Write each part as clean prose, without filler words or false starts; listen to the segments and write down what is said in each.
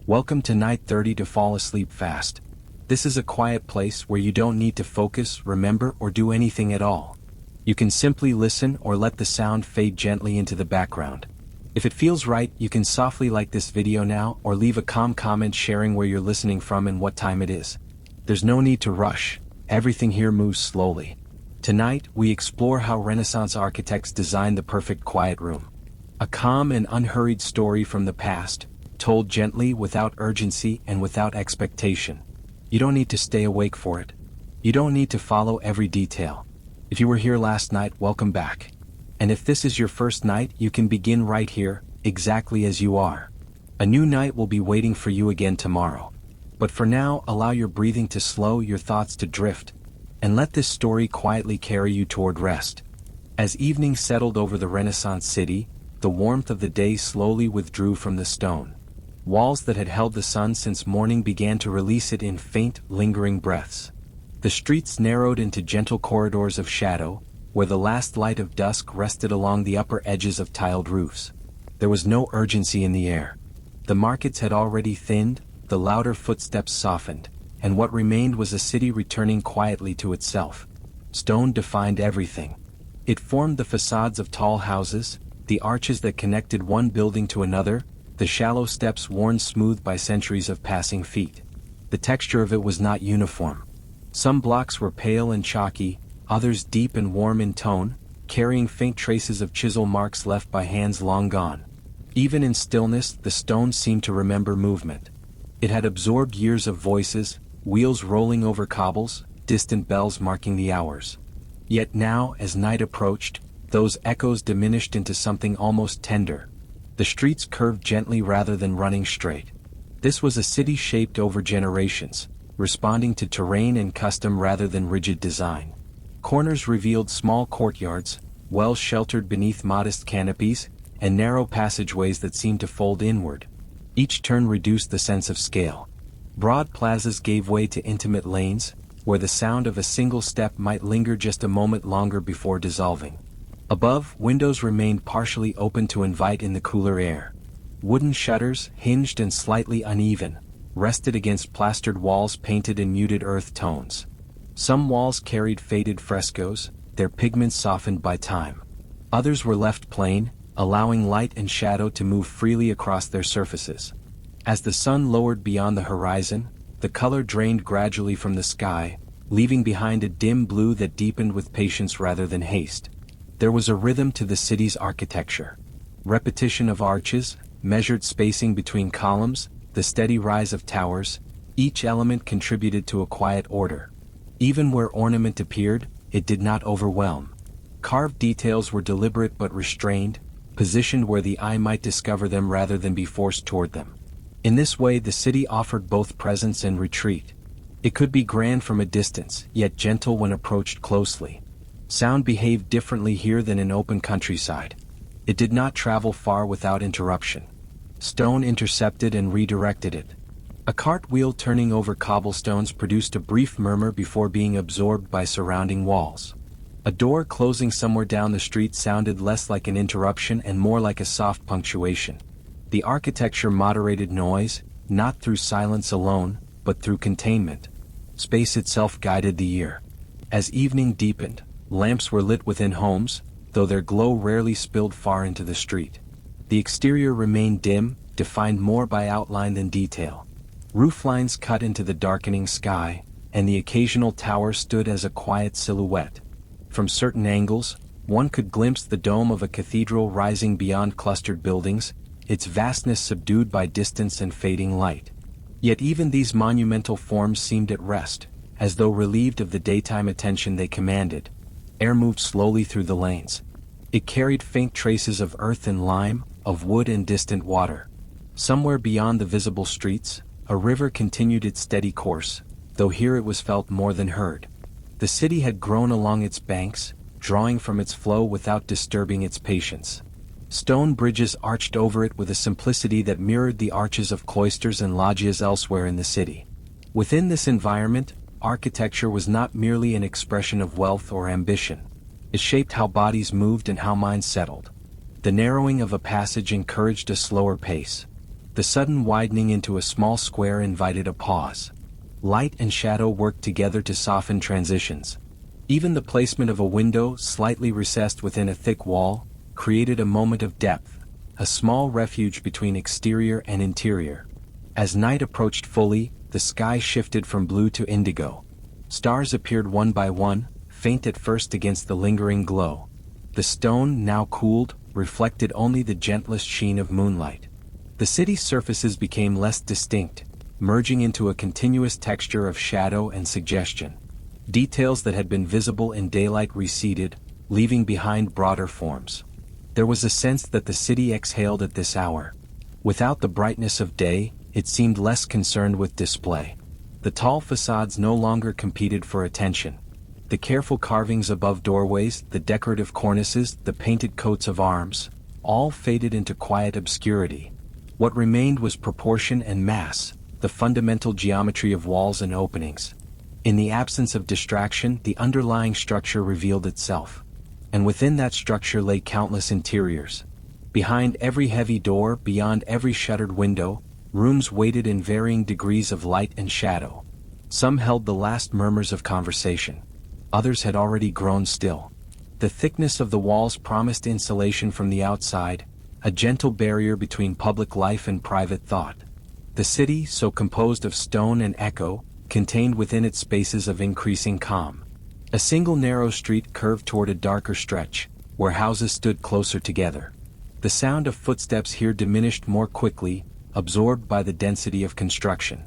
Welcome to night 30 to fall asleep fast. This is a quiet place where you don't need to focus, remember, or do anything at all. You can simply listen or let the sound fade gently into the background. If it feels right, you can softly like this video now or leave a calm comment sharing where you're listening from and what time it is. There's no need to rush. Everything here moves slowly. Tonight, we explore how Renaissance architects designed the perfect quiet room. A calm and unhurried story from the past, told gently, without urgency and without expectation. You don't need to stay awake for it. You don't need to follow every detail. If you were here last night, welcome back. And if this is your first night, you can begin right here, exactly as you are. A new night will be waiting for you again tomorrow. But for now, allow your breathing to slow, your thoughts to drift, and let this story quietly carry you toward rest. As evening settled over the Renaissance city, the warmth of the day slowly withdrew from the stone walls that had held the sun since morning began to release it in faint, lingering breaths. The streets narrowed into gentle corridors of shadow, where the last light of dusk rested along the upper edges of tiled roofs. There was no urgency in the air. The markets had already thinned, the louder footsteps softened, and what remained was a city returning quietly to itself. Stone defined everything. It formed the facades of tall houses, the arches that connected one building to another, the shallow steps worn smooth by centuries of passing feet. The texture of it was not uniform. Some blocks were pale and chalky, others deep and warm in tone, carrying faint traces of chisel marks left by hands long gone. Even in stillness, the stone seemed to remember movement. It had absorbed years of voices, wheels rolling over cobbles, distant bells marking the hours. Yet now, as night approached, those echoes diminished into something almost tender. The streets curved gently rather than running straight. This was a city shaped over generations, responding to terrain and custom rather than rigid design. Corners revealed small courtyards, well sheltered beneath modest canopies, and narrow passageways that seemed to fold inward. Each turn reduced the sense of scale. Broad plazas gave way to intimate lanes, where the sound of a single step might linger just a moment longer before dissolving. Above, windows remained partially open to invite in the cooler air. Wooden shutters, hinged and slightly uneven, rested against plastered walls painted in muted earth tones. Some walls carried faded frescoes, their pigments softened by time. Others were left plain, allowing light and shadow to move freely across their surfaces. As the sun lowered beyond the horizon, the color drained gradually from the sky, leaving behind a dim blue that deepened with patience rather than haste. There was a rhythm to the city's architecture. Repetition of arches, measured spacing between columns, the steady rise of towers, each element contributed to a quiet order. Even where ornament appeared, it did not overwhelm. Carved details were deliberate but restrained, positioned where the eye might discover them rather than be forced toward them. In this way, the city offered both presence and retreat. It could be grand from a distance, yet gentle when approached closely. Sound behaved differently here than in open countryside. It did not travel far without interruption. Stone intercepted and redirected it. A cartwheel turning over cobblestones produced a brief murmur before being absorbed by surrounding walls. A door closing somewhere down the street sounded less like an interruption and more like a soft punctuation. The architecture moderated noise, not through silence alone, but through containment. Space itself guided the ear. As evening deepened, lamps were lit within homes, though their glow rarely spilled far into the street. The exterior remained dim, defined more by outline than detail. Roof lines cut into the darkening sky, and the occasional tower stood as a quiet silhouette. From certain angles, one could glimpse the dome of a cathedral rising beyond clustered buildings, its vastness subdued by distance and fading light. Yet even these monumental forms seemed at rest, as though relieved of the daytime attention they commanded. Air moved slowly through the lanes. It carried faint traces of earth and lime, of wood and distant water. Somewhere beyond the visible streets, a river continued its steady course, though here it was felt more than heard. The city had grown along its banks, drawing from its flow without disturbing its patience. Stone bridges arched over it with a simplicity that mirrored the arches of cloisters and loggias elsewhere in the city. Within this environment, architecture was not merely an expression of wealth or ambition. It shaped how bodies moved and how minds settled. The narrowing of a passage encouraged a slower pace. The sudden widening into a small square invited a pause. Light and shadow worked together to soften transitions. Even the placement of a window slightly recessed within a thick wall created a moment of depth, a small refuge between exterior and interior. As night approached fully, the sky shifted from blue to indigo. Stars appeared one by one, faint at first against the lingering glow. The stone, now cooled, reflected only the gentlest sheen of moonlight. The city's surfaces became less distinct, merging into a continuous texture of shadow and suggestion. Details that had been visible in daylight receded, leaving behind broader forms. There was a sense that the city exhaled at this hour. Without the brightness of day, it seemed less concerned with display. The tall facades no longer competed for attention. The careful carvings above doorways, the decorative cornices, the painted coats of arms, all faded into quiet obscurity. What remained was proportion and mass, the fundamental geometry of walls and openings. In the absence of distraction, the underlying structure revealed itself. And within that structure lay countless interiors. Behind every heavy door, beyond every shuttered window, rooms waited in varying degrees of light and shadow. Some held the last murmurs of conversation. Others had already grown still. The thickness of the walls promised insulation from the outside, a gentle barrier between public life and private thought. The city, so composed of stone and echo, contained within its spaces of increasing calm. A single narrow street curved toward a darker stretch, where houses stood closer together. The sound of footsteps here diminished more quickly, absorbed by the density of construction.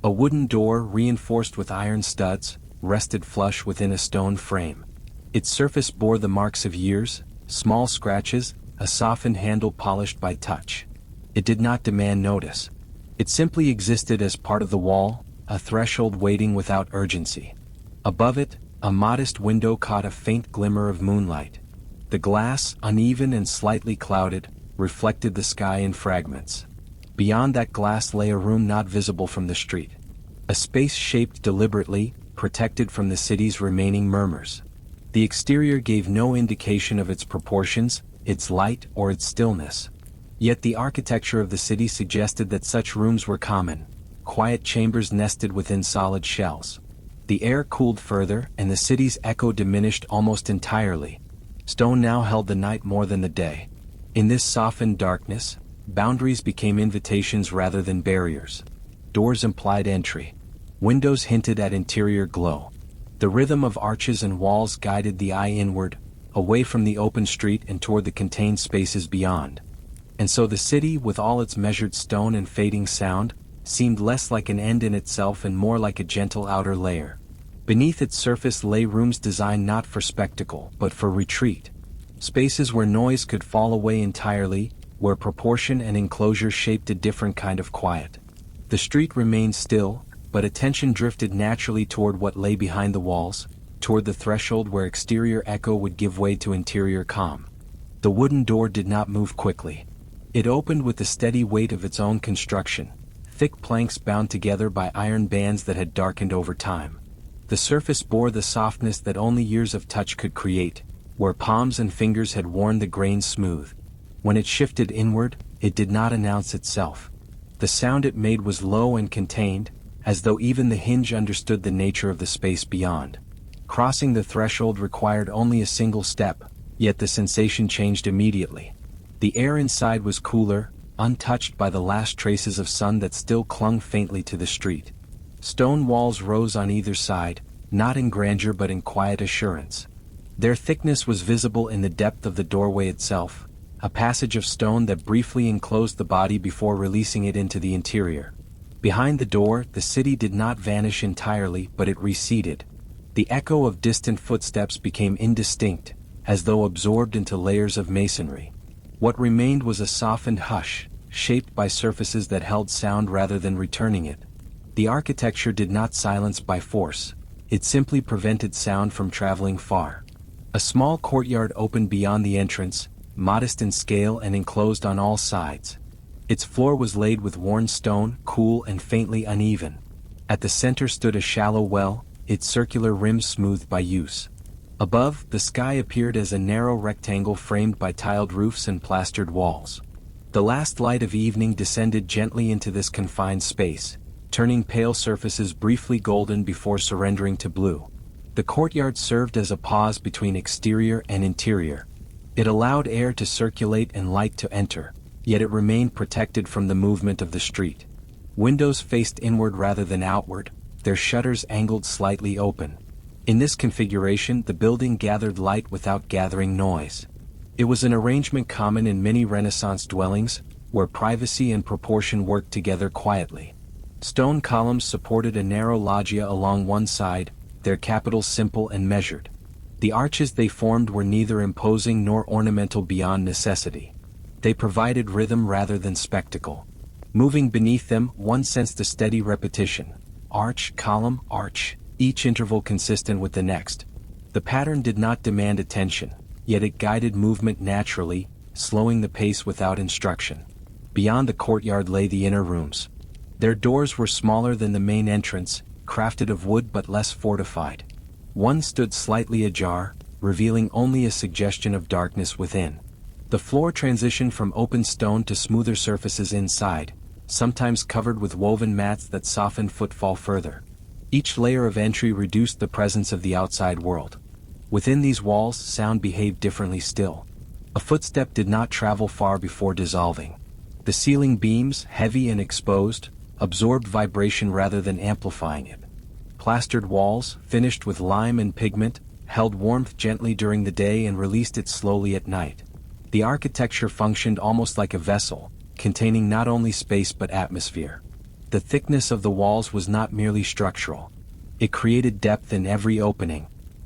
A wooden door, reinforced with iron studs, rested flush within a stone frame. Its surface bore the marks of years, small scratches, a softened handle polished by touch. It did not demand notice. It simply existed as part of the wall, a threshold waiting without urgency. Above it, a modest window caught a faint glimmer of moonlight. The glass, uneven and slightly clouded, reflected the sky in fragments. Beyond that glass lay a room not visible from the street. A space shaped deliberately, protected from the city's remaining murmurs. The exterior gave no indication of its proportions, its light, or its stillness. Yet the architecture of the city suggested that such rooms were common, quiet chambers nested within solid shells. The air cooled further, and the city's echo diminished almost entirely. Stone now held the night more than the day. In this softened darkness, boundaries became invitations rather than barriers. Doors implied entry. Windows hinted at interior glow. The rhythm of arches and walls guided the eye inward, away from the open street and toward the contained spaces beyond. And so the city, with all its measured stone and fading sound, seemed less like an end in itself and more like a gentle outer layer. Beneath its surface lay rooms designed not for spectacle, but for retreat. Spaces where noise could fall away entirely, where proportion and enclosure shaped a different kind of quiet. The street remained still, but attention drifted naturally toward what lay behind the walls, toward the threshold where exterior echo would give way to interior calm. The wooden door did not move quickly. It opened with the steady weight of its own construction, thick planks bound together by iron bands that had darkened over time. The surface bore the softness that only years of touch could create, where palms and fingers had worn the grain smooth. When it shifted inward, it did not announce itself. The sound it made was low and contained, as though even the hinge understood the nature of the space beyond. Crossing the threshold required only a single step, yet the sensation changed immediately. The air inside was cooler, untouched by the last traces of sun that still clung faintly to the street. Stone walls rose on either side, not in grandeur but in quiet assurance. Their thickness was visible in the depth of the doorway itself, a passage of stone that briefly enclosed the body before releasing it into the interior. Behind the door, the city did not vanish entirely, but it receded. The echo of distant footsteps became indistinct, as though absorbed into layers of masonry. What remained was a softened hush, shaped by surfaces that held sound rather than returning it. The architecture did not silence by force, it simply prevented sound from traveling far. A small courtyard opened beyond the entrance, modest in scale and enclosed on all sides. Its floor was laid with worn stone, cool and faintly uneven. At the center stood a shallow well, its circular rim smoothed by use. Above, the sky appeared as a narrow rectangle framed by tiled roofs and plastered walls. The last light of evening descended gently into this confined space, turning pale surfaces briefly golden before surrendering to blue. The courtyard served as a pause between exterior and interior. It allowed air to circulate and light to enter, yet it remained protected from the movement of the street. Windows faced inward rather than outward, their shutters angled slightly open. In this configuration, the building gathered light without gathering noise. It was an arrangement common in many Renaissance dwellings, where privacy and proportion worked together quietly. Stone columns supported a narrow loggia along one side, their capitals simple and measured. The arches they formed were neither imposing nor ornamental beyond necessity. They provided rhythm rather than spectacle. Moving beneath them, one sensed a steady repetition. Arch, column, arch, each interval consistent with the next. The pattern did not demand attention, yet it guided movement naturally, slowing the pace without instruction. Beyond the courtyard lay the inner rooms. Their doors were smaller than the main entrance, crafted of wood but less fortified. One stood slightly ajar, revealing only a suggestion of darkness within. The floor transitioned from open stone to smoother surfaces inside, sometimes covered with woven mats that softened footfall further. Each layer of entry reduced the presence of the outside world. Within these walls, sound behaved differently still. A footstep did not travel far before dissolving. The ceiling beams, heavy and exposed, absorbed vibration rather than amplifying it. Plastered walls, finished with lime and pigment, held warmth gently during the day and released it slowly at night. The architecture functioned almost like a vessel, containing not only space but atmosphere. The thickness of the walls was not merely structural. It created depth in every opening.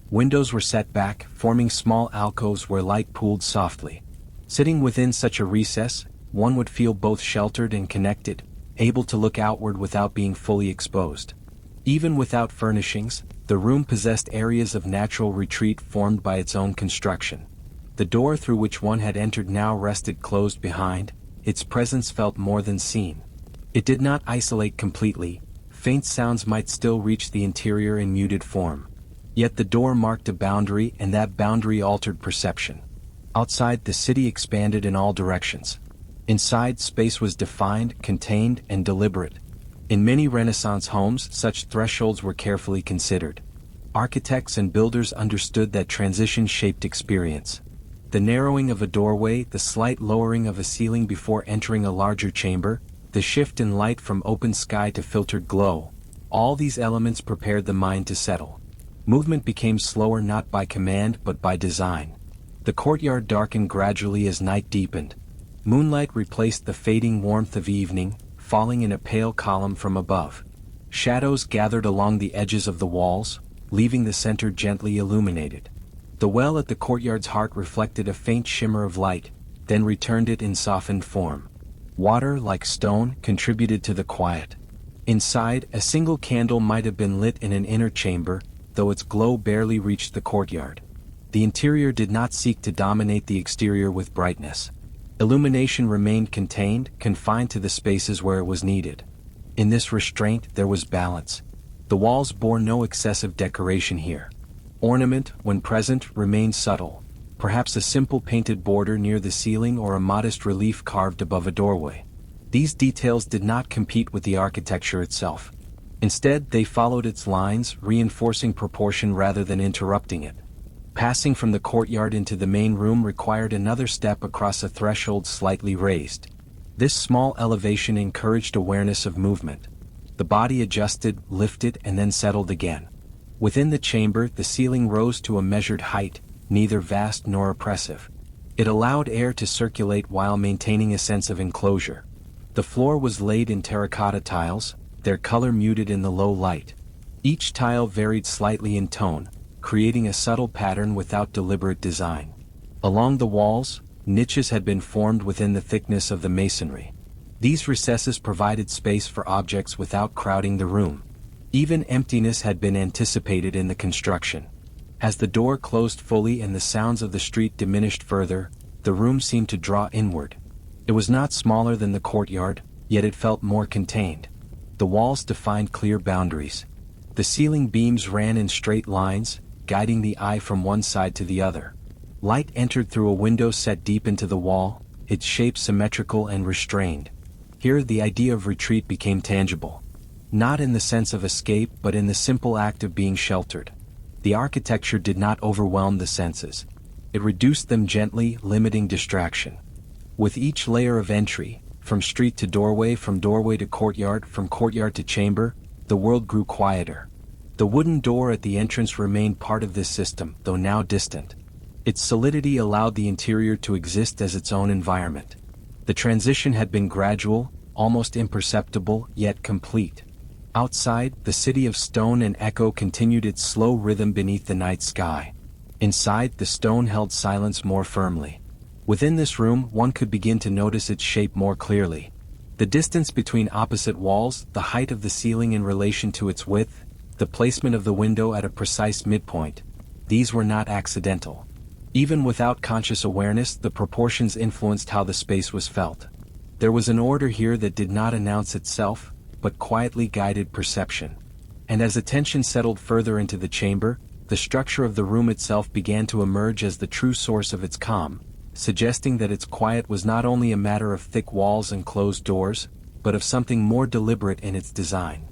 Windows were set back, forming small alcoves where light pooled softly. Sitting within such a recess, one would feel both sheltered and connected, able to look outward without being fully exposed. Even without furnishings, the room possessed areas of natural retreat formed by its own construction. The door through which one had entered now rested closed behind, its presence felt more than seen. It did not isolate completely, faint sounds might still reach the interior in muted form. Yet the door marked a boundary, and that boundary altered perception. Outside, the city expanded in all directions. Inside, space was defined, contained, and deliberate. In many Renaissance homes, such thresholds were carefully considered. Architects and builders understood that transition shaped experience. The narrowing of a doorway, the slight lowering of a ceiling before entering a larger chamber, the shift in light from open sky to filtered glow, all these elements prepared the mind to settle. Movement became slower not by command but by design. The courtyard darkened gradually as night deepened. Moonlight replaced the fading warmth of evening, falling in a pale column from above. Shadows gathered along the edges of the walls, leaving the center gently illuminated. The well at the courtyard's heart reflected a faint shimmer of light, then returned it in softened form. Water, like stone, contributed to the quiet. Inside, a single candle might have been lit in an inner chamber, though its glow barely reached the courtyard. The interior did not seek to dominate the exterior with brightness. Illumination remained contained, confined to the spaces where it was needed. In this restraint, there was balance. The walls bore no excessive decoration here. Ornament, when present, remained subtle, perhaps a simple painted border near the ceiling or a modest relief carved above a doorway. These details did not compete with the architecture itself. Instead, they followed its lines, reinforcing proportion rather than interrupting it. Passing from the courtyard into the main room required another step across a threshold slightly raised. This small elevation encouraged awareness of movement. The body adjusted, lifted, and then settled again. Within the chamber, the ceiling rose to a measured height, neither vast nor oppressive. It allowed air to circulate while maintaining a sense of enclosure. The floor was laid in terracotta tiles, their color muted in the low light. Each tile varied slightly in tone, creating a subtle pattern without deliberate design. Along the walls, niches had been formed within the thickness of the masonry. These recesses provided space for objects without crowding the room. Even emptiness had been anticipated in the construction. As the door closed fully and the sounds of the street diminished further, the room seemed to draw inward. It was not smaller than the courtyard, yet it felt more contained. The walls defined clear boundaries. The ceiling beams ran in straight lines, guiding the eye from one side to the other. Light entered through a window set deep into the wall, its shape symmetrical and restrained. Here the idea of retreat became tangible. Not in the sense of escape but in the simple act of being sheltered. The architecture did not overwhelm the senses. It reduced them gently, limiting distraction. With each layer of entry, from street to doorway, from doorway to courtyard, from courtyard to chamber, the world grew quieter. The wooden door at the entrance remained part of this system, though now distant. Its solidity allowed the interior to exist as its own environment. The transition had been gradual, almost imperceptible, yet complete. Outside, the city of stone and echo continued its slow rhythm beneath the night sky. Inside, the stone held silence more firmly. Within this room, one could begin to notice its shape more clearly. The distance between opposite walls, the height of the ceiling in relation to its width, the placement of the window at a precise midpoint, these were not accidental. Even without conscious awareness, the proportions influenced how the space was felt. There was an order here that did not announce itself, but quietly guided perception. And as attention settled further into the chamber, the structure of the room itself began to emerge as the true source of its calm, suggesting that its quiet was not only a matter of thick walls and closed doors, but of something more deliberate in its design.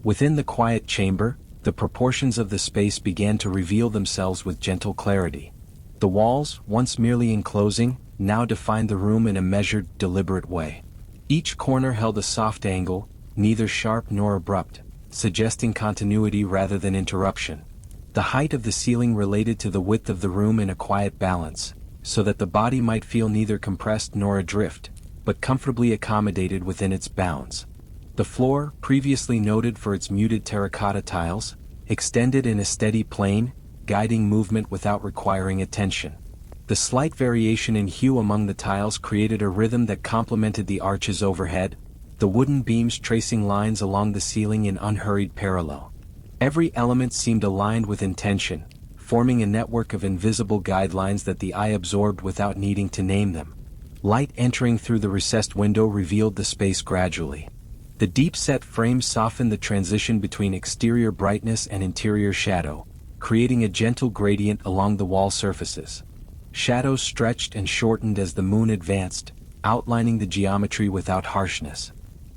Within the quiet chamber, the proportions of the space began to reveal themselves with gentle clarity. The walls, once merely enclosing, now defined the room in a measured, deliberate way. Each corner held a soft angle, neither sharp nor abrupt, suggesting continuity rather than interruption. The height of the ceiling related to the width of the room in a quiet balance, so that the body might feel neither compressed nor adrift, but comfortably accommodated within its bounds. The floor, previously noted for its muted terracotta tiles, extended in a steady plane, guiding movement without requiring attention. The slight variation in hue among the tiles created a rhythm that complemented the arches overhead, the wooden beams tracing lines along the ceiling in unhurried parallel. Every element seemed aligned with intention, forming a network of invisible guidelines that the eye absorbed without needing to name them. Light entering through the recessed window revealed the space gradually. The deep-set frame softened the transition between exterior brightness and interior shadow, creating a gentle gradient along the wall surfaces. Shadows stretched and shortened as the moon advanced, outlining the geometry without harshness.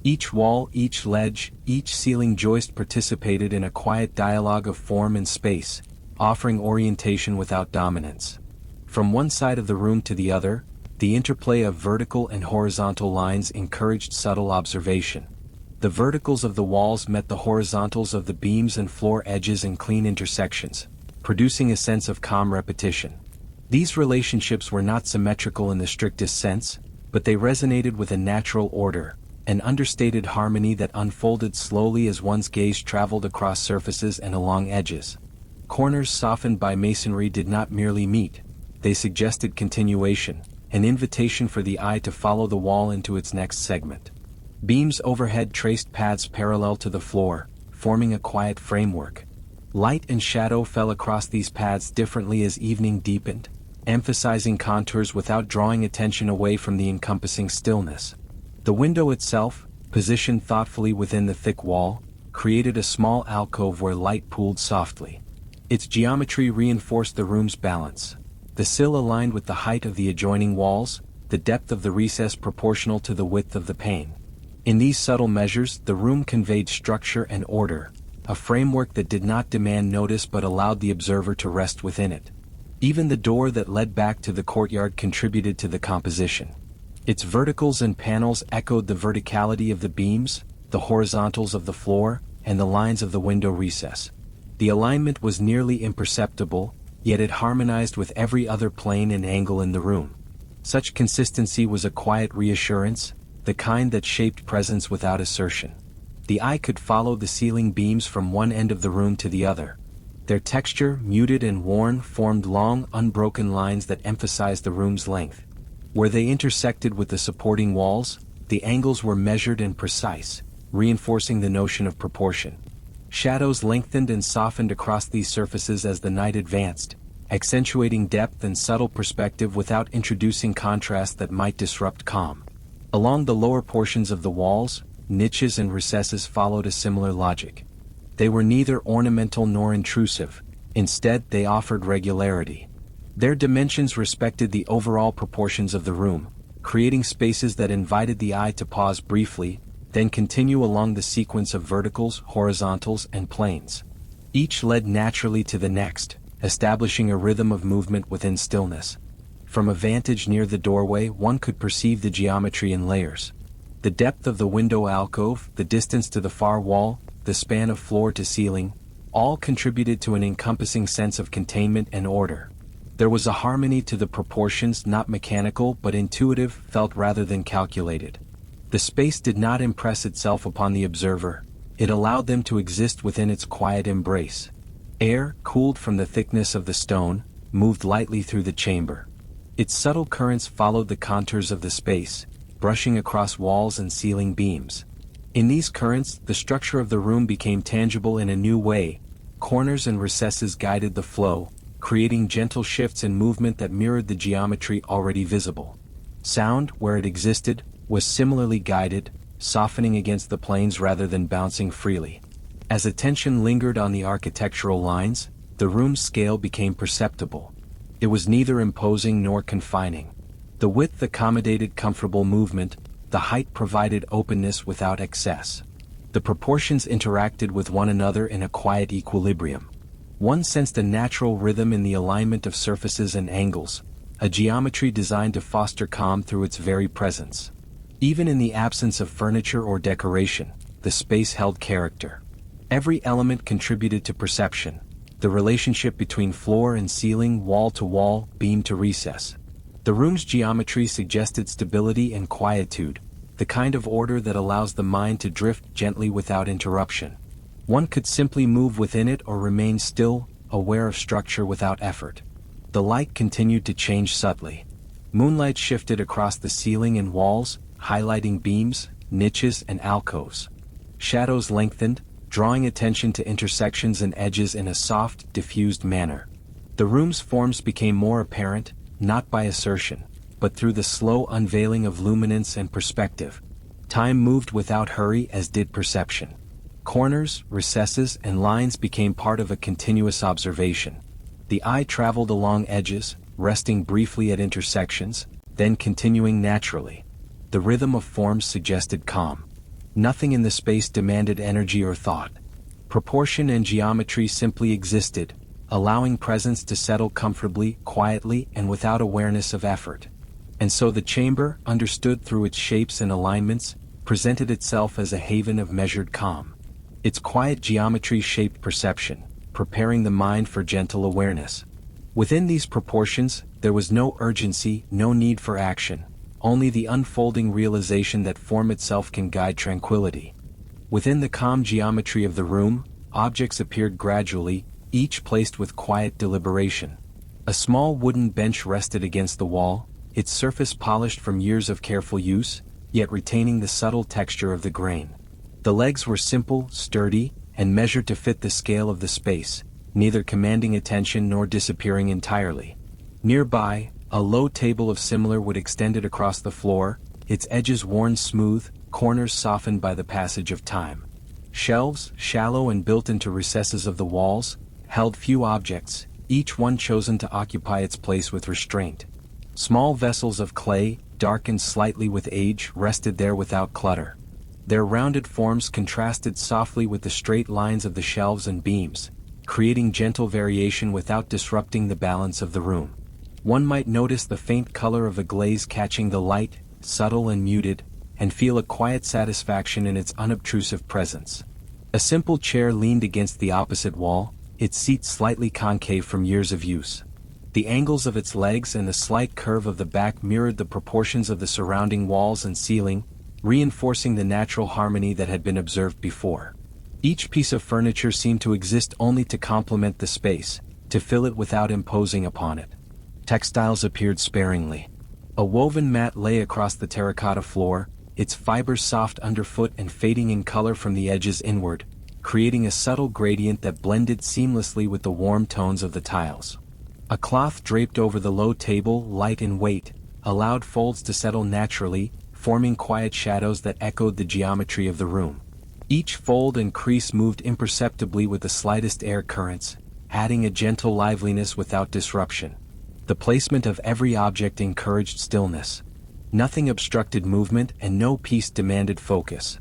Each wall, each ledge, each ceiling joist participated in a quiet dialogue of form and space, offering orientation without dominance. From one side of the room to the other, the interplay of vertical and horizontal lines encouraged subtle observation. The verticals of the walls met the horizontals of the beams and floor edges in clean intersections, producing a sense of calm repetition. These relationships were not symmetrical in the strictest sense, but they resonated with a natural order, an understated harmony that unfolded slowly as one's gaze traveled across surfaces and along edges. Corners softened by masonry did not merely meet, they suggested continuation, an invitation for the eye to follow the wall into its next segment. Beams overhead traced paths parallel to the floor, forming a quiet framework. Light and shadow fell across these paths differently as evening deepened, emphasizing contours without drawing attention away from the encompassing stillness. The window itself, positioned thoughtfully within the thick wall, created a small alcove where light pooled softly. Its geometry reinforced the room's balance. The sill aligned with the height of the adjoining walls, the depth of the recess proportional to the width of the pane. In these subtle measures, the room conveyed structure and order, a framework that did not demand notice but allowed the observer to rest within it. Even the door that led back to the courtyard contributed to the composition. Its verticals and panels echoed the verticality of the beams, the horizontals of the floor, and the lines of the window recess. The alignment was nearly imperceptible, yet it harmonized with every other plane and angle in the room. Such consistency was a quiet reassurance, the kind that shaped presence without assertion. The eye could follow the ceiling beams from one end of the room to the other. Their texture, muted and worn, formed long, unbroken lines that emphasized the room's length. Where they intersected with the supporting walls, the angles were measured and precise, reinforcing the notion of proportion. Shadows lengthened and softened across these surfaces as the night advanced, accentuating depth and subtle perspective without introducing contrast that might disrupt calm. Along the lower portions of the walls, niches and recesses followed a similar logic. They were neither ornamental nor intrusive, instead they offered regularity. Their dimensions respected the overall proportions of the room, creating spaces that invited the eye to pause briefly, then continue along the sequence of verticals, horizontals, and planes. Each led naturally to the next, establishing a rhythm of movement within stillness. From a vantage near the doorway, one could perceive the geometry in layers. The depth of the window alcove, the distance to the far wall, the span of floor to ceiling, all contributed to an encompassing sense of containment and order. There was a harmony to the proportions, not mechanical but intuitive, felt rather than calculated. The space did not impress itself upon the observer, it allowed them to exist within its quiet embrace. Air, cooled from the thickness of the stone, moved lightly through the chamber. Its subtle currents followed the contours of the space, brushing across walls and ceiling beams. In these currents, the structure of the room became tangible in a new way. Corners and recesses guided the flow, creating gentle shifts in movement that mirrored the geometry already visible. Sound, where it existed, was similarly guided, softening against the planes rather than bouncing freely. As attention lingered on the architectural lines, the room's scale became perceptible. It was neither imposing nor confining. The width accommodated comfortable movement, the height provided openness without excess. The proportions interacted with one another in a quiet equilibrium. One sensed a natural rhythm in the alignment of surfaces and angles, a geometry designed to foster calm through its very presence. Even in the absence of furniture or decoration, the space held character. Every element contributed to perception. The relationship between floor and ceiling, wall to wall, beam to recess. The room's geometry suggested stability and quietude, the kind of order that allows the mind to drift gently without interruption. One could simply move within it or remain still, aware of structure without effort. The light continued to change subtly. Moonlight shifted across the ceiling and walls, highlighting beams, niches, and alcoves. Shadows lengthened, drawing attention to intersections and edges in a soft, diffused manner. The room's forms became more apparent, not by assertion, but through the slow unveiling of luminance and perspective. Time moved without hurry, as did perception. Corners, recesses, and lines became part of a continuous observation. The eye traveled along edges, resting briefly at intersections, then continuing naturally. The rhythm of forms suggested calm. Nothing in the space demanded energy or thought. Proportion and geometry simply existed, allowing presence to settle comfortably, quietly, and without awareness of effort. And so the chamber, understood through its shapes and alignments, presented itself as a haven of measured calm. Its quiet geometry shaped perception, preparing the mind for gentle awareness. Within these proportions, there was no urgency, no need for action, only the unfolding realization that form itself can guide tranquility. Within the calm geometry of the room, objects appeared gradually, each placed with quiet deliberation. A small wooden bench rested against the wall, its surface polished from years of careful use, yet retaining the subtle texture of the grain. The legs were simple, sturdy, and measured to fit the scale of the space, neither commanding attention nor disappearing entirely. Nearby, a low table of similar wood extended across the floor, its edges worn smooth, corners softened by the passage of time. Shelves, shallow and built into recesses of the walls, held few objects, each one chosen to occupy its place with restraint. Small vessels of clay, darkened slightly with age, rested there without clutter. Their rounded forms contrasted softly with the straight lines of the shelves and beams, creating gentle variation without disrupting the balance of the room. One might notice the faint color of a glaze catching the light, subtle and muted, and feel a quiet satisfaction in its unobtrusive presence. A simple chair leaned against the opposite wall, its seat slightly concave from years of use. The angles of its legs and the slight curve of the back mirrored the proportions of the surrounding walls and ceiling, reinforcing the natural harmony that had been observed before. Each piece of furniture seemed to exist only to complement the space, to fill it without imposing upon it. Textiles appeared sparingly. A woven mat lay across the terracotta floor, its fibers soft underfoot and fading in color from the edges inward, creating a subtle gradient that blended seamlessly with the warm tones of the tiles. A cloth draped over the low table, light in weight, allowed folds to settle naturally, forming quiet shadows that echoed the geometry of the room. Each fold and crease moved imperceptibly with the slightest air currents, adding a gentle liveliness without disruption. The placement of every object encouraged stillness. Nothing obstructed movement and no piece demanded focus.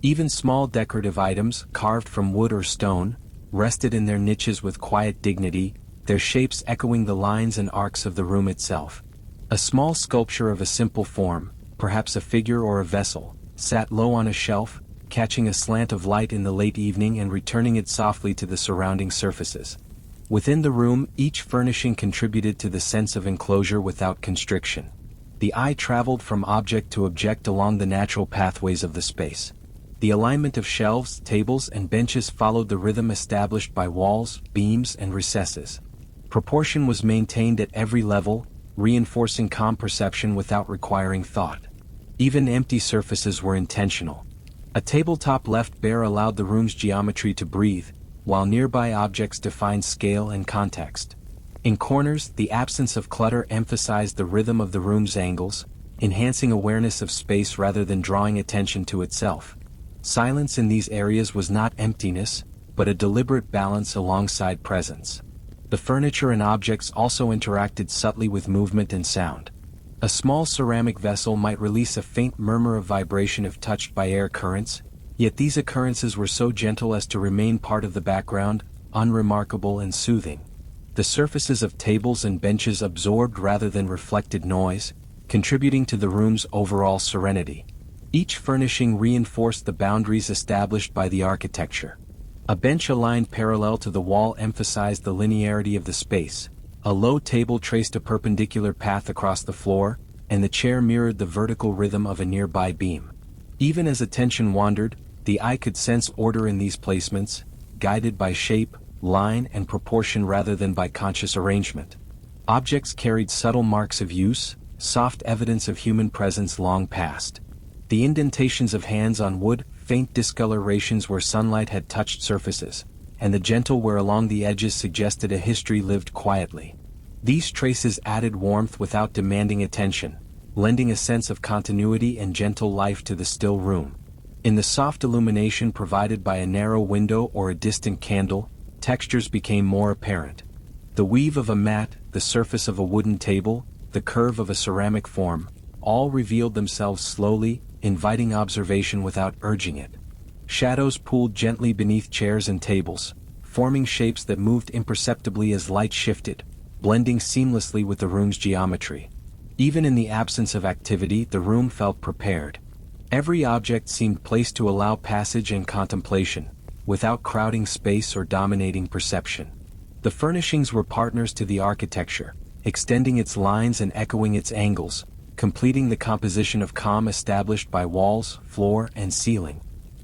Even small decorative items, carved from wood or stone, rested in their niches with quiet dignity, their shapes echoing the lines and arcs of the room itself. A small sculpture of a simple form, perhaps a figure or a vessel, sat low on a shelf, catching a slant of light in the late evening and returning it softly to the surrounding surfaces. Within the room, each furnishing contributed to the sense of enclosure without constriction. The eye traveled from object to object along the natural pathways of the space. The alignment of shelves, tables, and benches followed the rhythm established by walls, beams, and recesses. Proportion was maintained at every level, reinforcing calm perception without requiring thought. Even empty surfaces were intentional. A tabletop left bare allowed the room's geometry to breathe, while nearby objects defined scale and context. In corners, the absence of clutter emphasized the rhythm of the room's angles, enhancing awareness of space rather than drawing attention to itself. Silence in these areas was not emptiness, but a deliberate balance alongside presence. The furniture and objects also interacted subtly with movement and sound. A small ceramic vessel might release a faint murmur of vibration if touched by air currents, yet these occurrences were so gentle as to remain part of the background, unremarkable and soothing. The surfaces of tables and benches absorbed rather than reflected noise, contributing to the room's overall serenity. Each furnishing reinforced the boundaries established by the architecture. A bench aligned parallel to the wall emphasized the linearity of the space. A low table traced a perpendicular path across the floor, and the chair mirrored the vertical rhythm of a nearby beam. Even as attention wandered, the eye could sense order in these placements, guided by shape, line, and proportion rather than by conscious arrangement. Objects carried subtle marks of use, soft evidence of human presence long past. The indentations of hands on wood, faint discolorations where sunlight had touched surfaces, and the gentle wear along the edges suggested a history lived quietly. These traces added warmth without demanding attention, lending a sense of continuity and gentle life to the still room. In the soft illumination provided by a narrow window or a distant candle, textures became more apparent. The weave of a mat, the surface of a wooden table, the curve of a ceramic form, all revealed themselves slowly, inviting observation without urging it. Shadows pooled gently beneath chairs and tables, forming shapes that moved imperceptibly as light shifted, blending seamlessly with the room's geometry. Even in the absence of activity, the room felt prepared. Every object seemed placed to allow passage and contemplation, without crowding space or dominating perception. The furnishings were partners to the architecture, extending its lines and echoing its angles, completing the composition of calm established by walls, floor, and ceiling.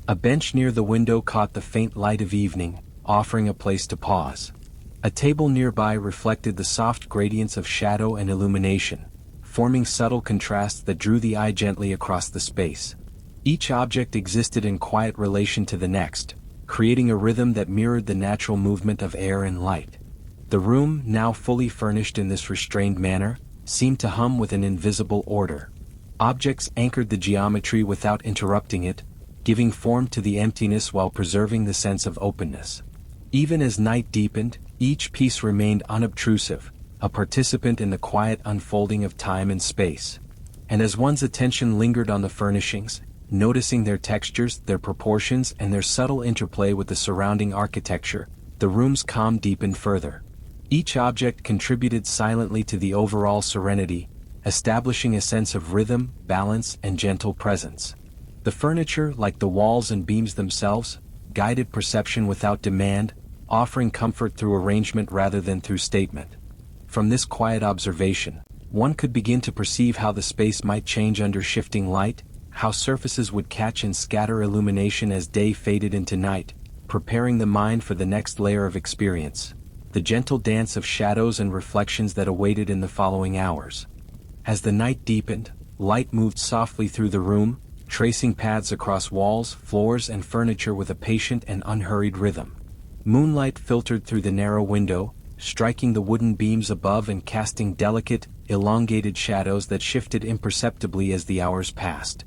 A bench near the window caught the faint light of evening, offering a place to pause. A table nearby reflected the soft gradients of shadow and illumination, forming subtle contrasts that drew the eye gently across the space. Each object existed in quiet relation to the next, creating a rhythm that mirrored the natural movement of air and light. The room, now fully furnished in this restrained manner, seemed to hum with an invisible order. Objects anchored the geometry without interrupting it, giving form to the emptiness while preserving the sense of openness. Even as night deepened, each piece remained unobtrusive, a participant in the quiet unfolding of time and space. And as one's attention lingered on the furnishings, noticing their textures, their proportions, and their subtle interplay with the surrounding architecture, the room's calm deepened further. Each object contributed silently to the overall serenity, establishing a sense of rhythm, balance, and gentle presence. The furniture, like the walls and beams themselves, guided perception without demand, offering comfort through arrangement rather than through statement. From this quiet observation, one could begin to perceive how the space might change under shifting light, how surfaces would catch and scatter illumination as day faded into night, preparing the mind for the next layer of experience, the gentle dance of shadows and reflections that awaited in the following hours. As the night deepened, light moved softly through the room, tracing paths across walls, floors, and furniture with a patient and unhurried rhythm. Moonlight filtered through the narrow window, striking the wooden beams above and casting delicate, elongated shadows that shifted imperceptibly as the hours passed.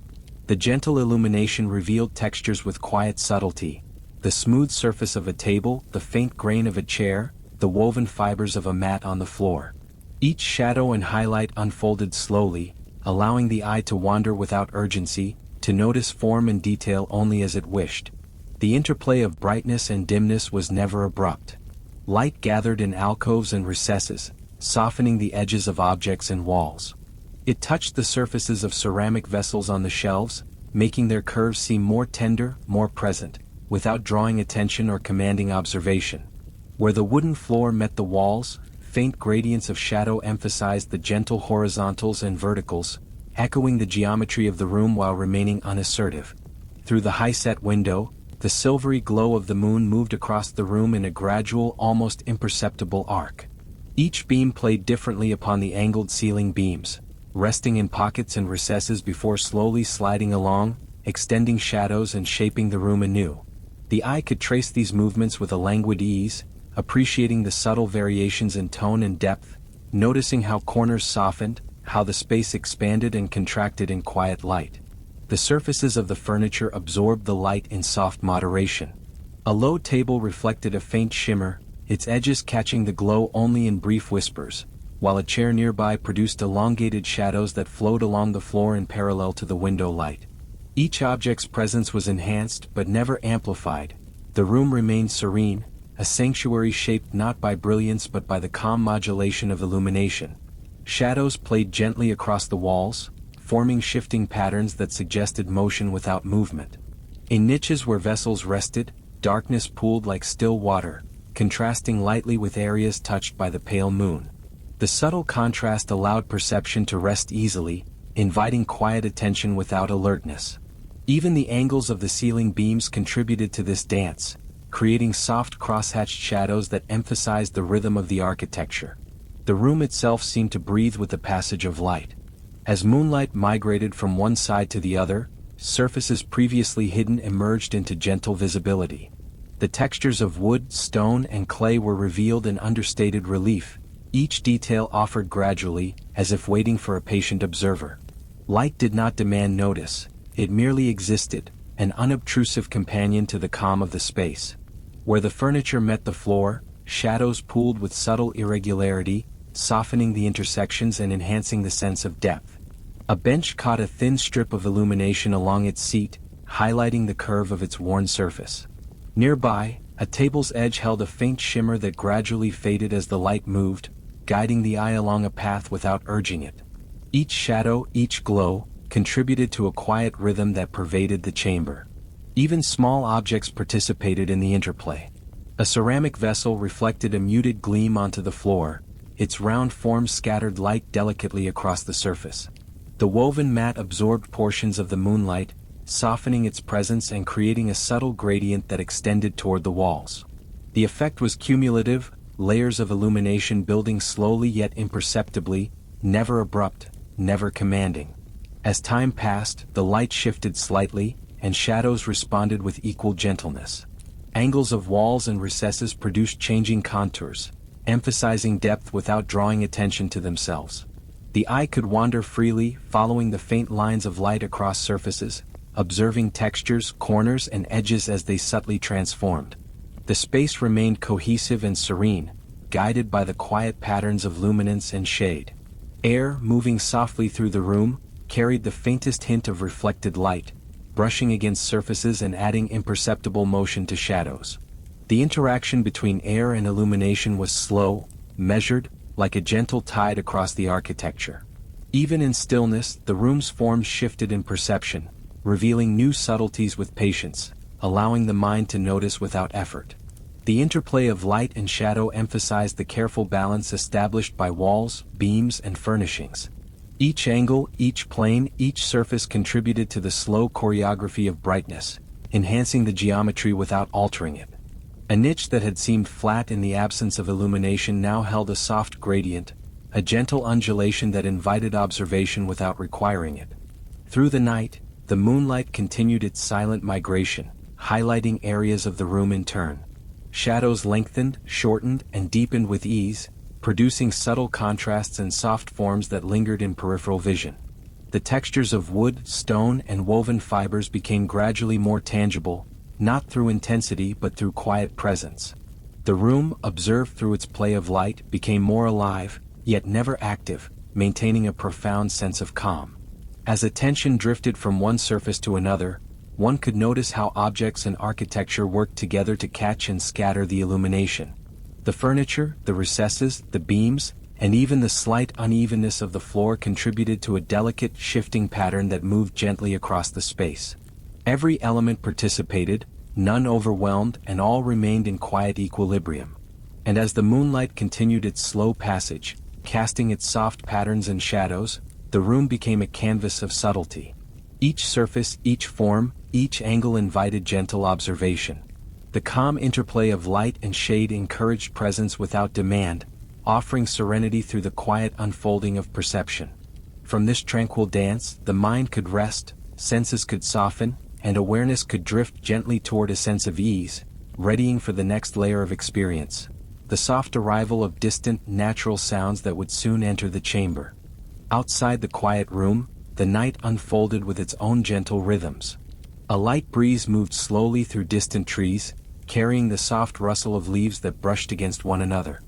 The gentle illumination revealed textures with quiet subtlety: the smooth surface of a table, the faint grain of a chair, the woven fibers of a mat on the floor. Each shadow and highlight unfolded slowly, allowing the eye to wander without urgency, to notice form and detail only as it wished. The interplay of brightness and dimness was never abrupt. Light gathered in alcoves and recesses, softening the edges of objects and walls. It touched the surfaces of ceramic vessels on the shelves, making their curves seem more tender, more present, without drawing attention or commanding observation. Where the wooden floor met the walls, faint gradients of shadow emphasized the gentle horizontals and verticals, echoing the geometry of the room while remaining unassertive. Through the high-set window, the silvery glow of the moon moved across the room in a gradual, almost imperceptible arc. Each beam played differently upon the angled ceiling beams, resting in pockets and recesses before slowly sliding along, extending shadows and shaping the room anew. The eye could trace these movements with a languid ease, appreciating the subtle variations in tone and depth, noticing how corners softened, how the space expanded and contracted in quiet light. The surfaces of the furniture absorbed the light in soft moderation. A low table reflected a faint shimmer, its edges catching the glow only in brief whispers, while a chair nearby produced elongated shadows that flowed along the floor in parallel to the window light. Each object's presence was enhanced but never amplified. The room remained serene, a sanctuary shaped not by brilliance but by the calm modulation of illumination. Shadows played gently across the walls, forming shifting patterns that suggested motion without movement. In niches where vessels rested, darkness pooled like still water, contrasting lightly with areas touched by the pale moon. The subtle contrast allowed perception to rest easily, inviting quiet attention without alertness. Even the angles of the ceiling beams contributed to this dance, creating soft crosshatched shadows that emphasized the rhythm of the architecture. The room itself seemed to breathe with the passage of light. As moonlight migrated from one side to the other, surfaces previously hidden emerged into gentle visibility. The textures of wood, stone, and clay were revealed in understated relief, each detail offered gradually, as if waiting for a patient observer. Light did not demand notice, it merely existed, an unobtrusive companion to the calm of the space. Where the furniture met the floor, shadows pooled with subtle irregularity, softening the intersections and enhancing the sense of depth. A bench caught a thin strip of illumination along its seat, highlighting the curve of its worn surface. Nearby, a table's edge held a faint shimmer that gradually faded as the light moved, guiding the eye along a path without urging it. Each shadow, each glow, contributed to a quiet rhythm that pervaded the chamber. Even small objects participated in the interplay. A ceramic vessel reflected a muted gleam onto the floor, its round form scattered light delicately across the surface. The woven mat absorbed portions of the moonlight, softening its presence and creating a subtle gradient that extended toward the walls. The effect was cumulative, layers of illumination building slowly yet imperceptibly, never abrupt, never commanding. As time passed, the light shifted slightly, and shadows responded with equal gentleness. Angles of walls and recesses produced changing contours, emphasizing depth without drawing attention to themselves. The eye could wander freely, following the faint lines of light across surfaces, observing textures, corners, and edges as they subtly transformed. The space remained cohesive and serene, guided by the quiet patterns of luminance and shade. Air, moving softly through the room, carried the faintest hint of reflected light, brushing against surfaces and adding imperceptible motion to shadows. The interaction between air and illumination was slow, measured, like a gentle tide across the architecture. Even in stillness, the room's forms shifted in perception, revealing new subtleties with patience, allowing the mind to notice without effort. The interplay of light and shadow emphasized the careful balance established by walls, beams, and furnishings. Each angle, each plane, each surface contributed to the slow choreography of brightness, enhancing the geometry without altering it. A niche that had seemed flat in the absence of illumination now held a soft gradient, a gentle undulation that invited observation without requiring it. Through the night, the moonlight continued its silent migration, highlighting areas of the room in turn. Shadows lengthened, shortened, and deepened with ease, producing subtle contrasts and soft forms that lingered in peripheral vision. The textures of wood, stone, and woven fibers became gradually more tangible, not through intensity but through quiet presence. The room, observed through its play of light, became more alive, yet never active, maintaining a profound sense of calm. As attention drifted from one surface to another, one could notice how objects and architecture worked together to catch and scatter the illumination. The furniture, the recesses, the beams, and even the slight unevenness of the floor contributed to a delicate, shifting pattern that moved gently across the space. Every element participated, none overwhelmed, and all remained in quiet equilibrium. And as the moonlight continued its slow passage, casting its soft patterns and shadows, the room became a canvas of subtlety. Each surface, each form, each angle invited gentle observation. The calm interplay of light and shade encouraged presence without demand, offering serenity through the quiet unfolding of perception. From this tranquil dance, the mind could rest, senses could soften, and awareness could drift gently toward a sense of ease, readying for the next layer of experience, the soft arrival of distant, natural sounds that would soon enter the chamber. Outside the quiet room, the night unfolded with its own gentle rhythms. A light breeze moved slowly through distant trees, carrying the soft rustle of leaves that brushed against one another.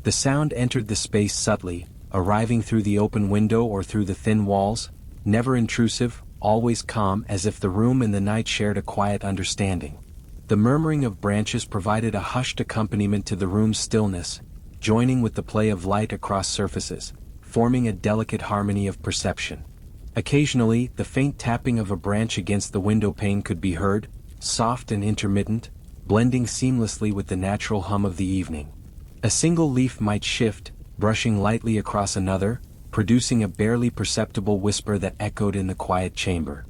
The sound entered the space subtly, arriving through the open window or through the thin walls, never intrusive, always calm, as if the room and the night shared a quiet understanding. The murmuring of branches provided a hushed accompaniment to the room's stillness, joining with the play of light across surfaces, forming a delicate harmony of perception. Occasionally, the faint tapping of a branch against the window pane could be heard, soft and intermittent, blending seamlessly with the natural hum of the evening. A single leaf might shift, brushing lightly across another, producing a barely perceptible whisper that echoed in the quiet chamber.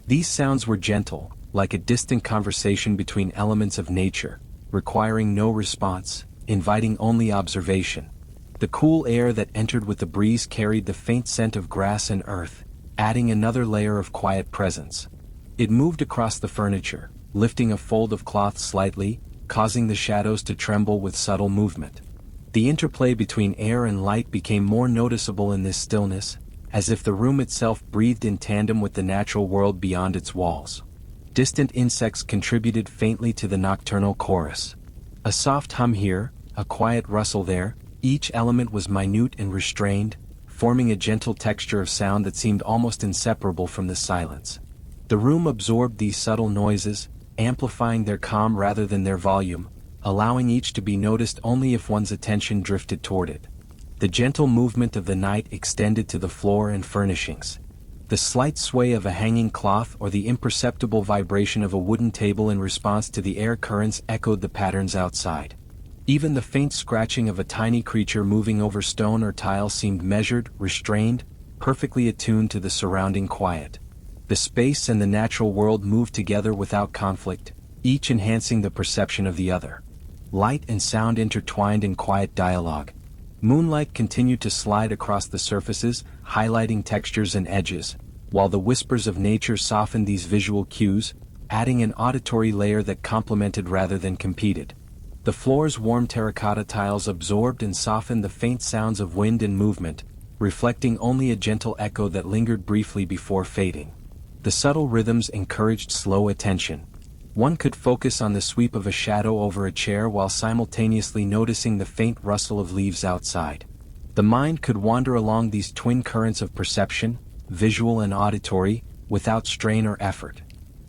These sounds were gentle, like a distant conversation between elements of nature, requiring no response, inviting only observation. The cool air that entered with the breeze carried the faint scent of grass and earth, adding another layer of quiet presence. It moved across the furniture, lifting a fold of cloth slightly, causing the shadows to tremble with subtle movement. The interplay between air and light became more noticeable in this stillness, as if the room itself breathed in tandem with the natural world beyond its walls. Distant insects contributed faintly to the nocturnal chorus. A soft hum here, a quiet rustle there, each element was minute and restrained, forming a gentle texture of sound that seemed almost inseparable from the silence. The room absorbed these subtle noises, amplifying their calm rather than their volume, allowing each to be noticed only if one's attention drifted toward it. The gentle movement of the night extended to the floor and furnishings. The slight sway of a hanging cloth or the imperceptible vibration of a wooden table in response to the air currents echoed the patterns outside. Even the faint scratching of a tiny creature moving over stone or tile seemed measured, restrained, perfectly attuned to the surrounding quiet. The space and the natural world moved together without conflict, each enhancing the perception of the other. Light and sound intertwined in quiet dialogue. Moonlight continued to slide across the surfaces, highlighting textures and edges, while the whispers of nature softened these visual cues, adding an auditory layer that complemented rather than competed. The floor's warm terracotta tiles absorbed and softened the faint sounds of wind and movement, reflecting only a gentle echo that lingered briefly before fading. The subtle rhythms encouraged slow attention. One could focus on the sweep of a shadow over a chair while simultaneously noticing the faint rustle of leaves outside. The mind could wander along these twin currents of perception, visual and auditory, without strain or effort.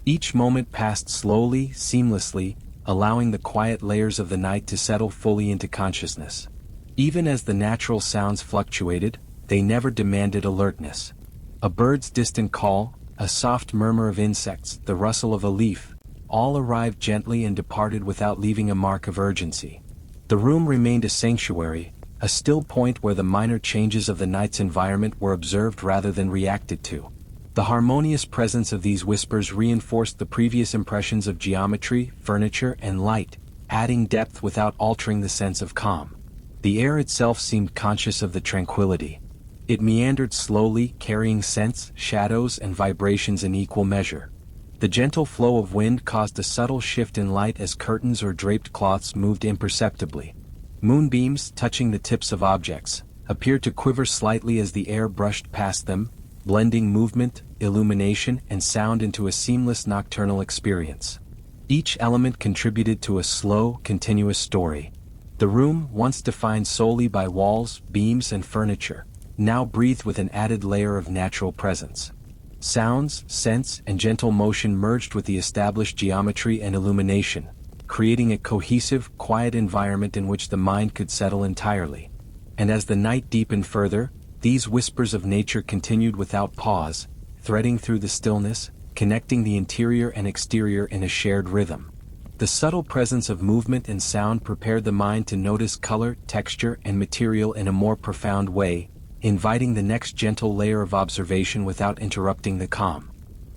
Each moment passed slowly, seamlessly, allowing the quiet layers of the night to settle fully into consciousness. Even as the natural sounds fluctuated, they never demanded alertness. A bird's distant call, a soft murmur of insects, the rustle of a leaf, all arrived gently and departed without leaving a mark of urgency. The room remained a sanctuary, a still point where the minor changes of the night's environment were observed rather than reacted to. The harmonious presence of these whispers reinforced the previous impressions of geometry, furniture, and light, adding depth without altering the sense of calm. The air itself seemed conscious of the tranquility. It meandered slowly, carrying scents, shadows, and vibrations in equal measure. The gentle flow of wind caused a subtle shift in light as curtains or draped cloths moved imperceptibly. Moonbeams, touching the tips of objects, appeared to quiver slightly as the air brushed past them, blending movement, illumination, and sound into a seamless nocturnal experience. Each element contributed to a slow, continuous story. The room, once defined solely by walls, beams, and furniture, now breathed with an added layer of natural presence. Sounds, scents, and gentle motion merged with the established geometry and illumination, creating a cohesive, quiet environment in which the mind could settle entirely. And as the night deepened further, these whispers of nature continued without pause, threading through the stillness, connecting the interior and exterior in a shared rhythm. The subtle presence of movement and sound prepared the mind to notice color, texture, and material in a more profound way, inviting the next gentle layer of observation without interrupting the calm.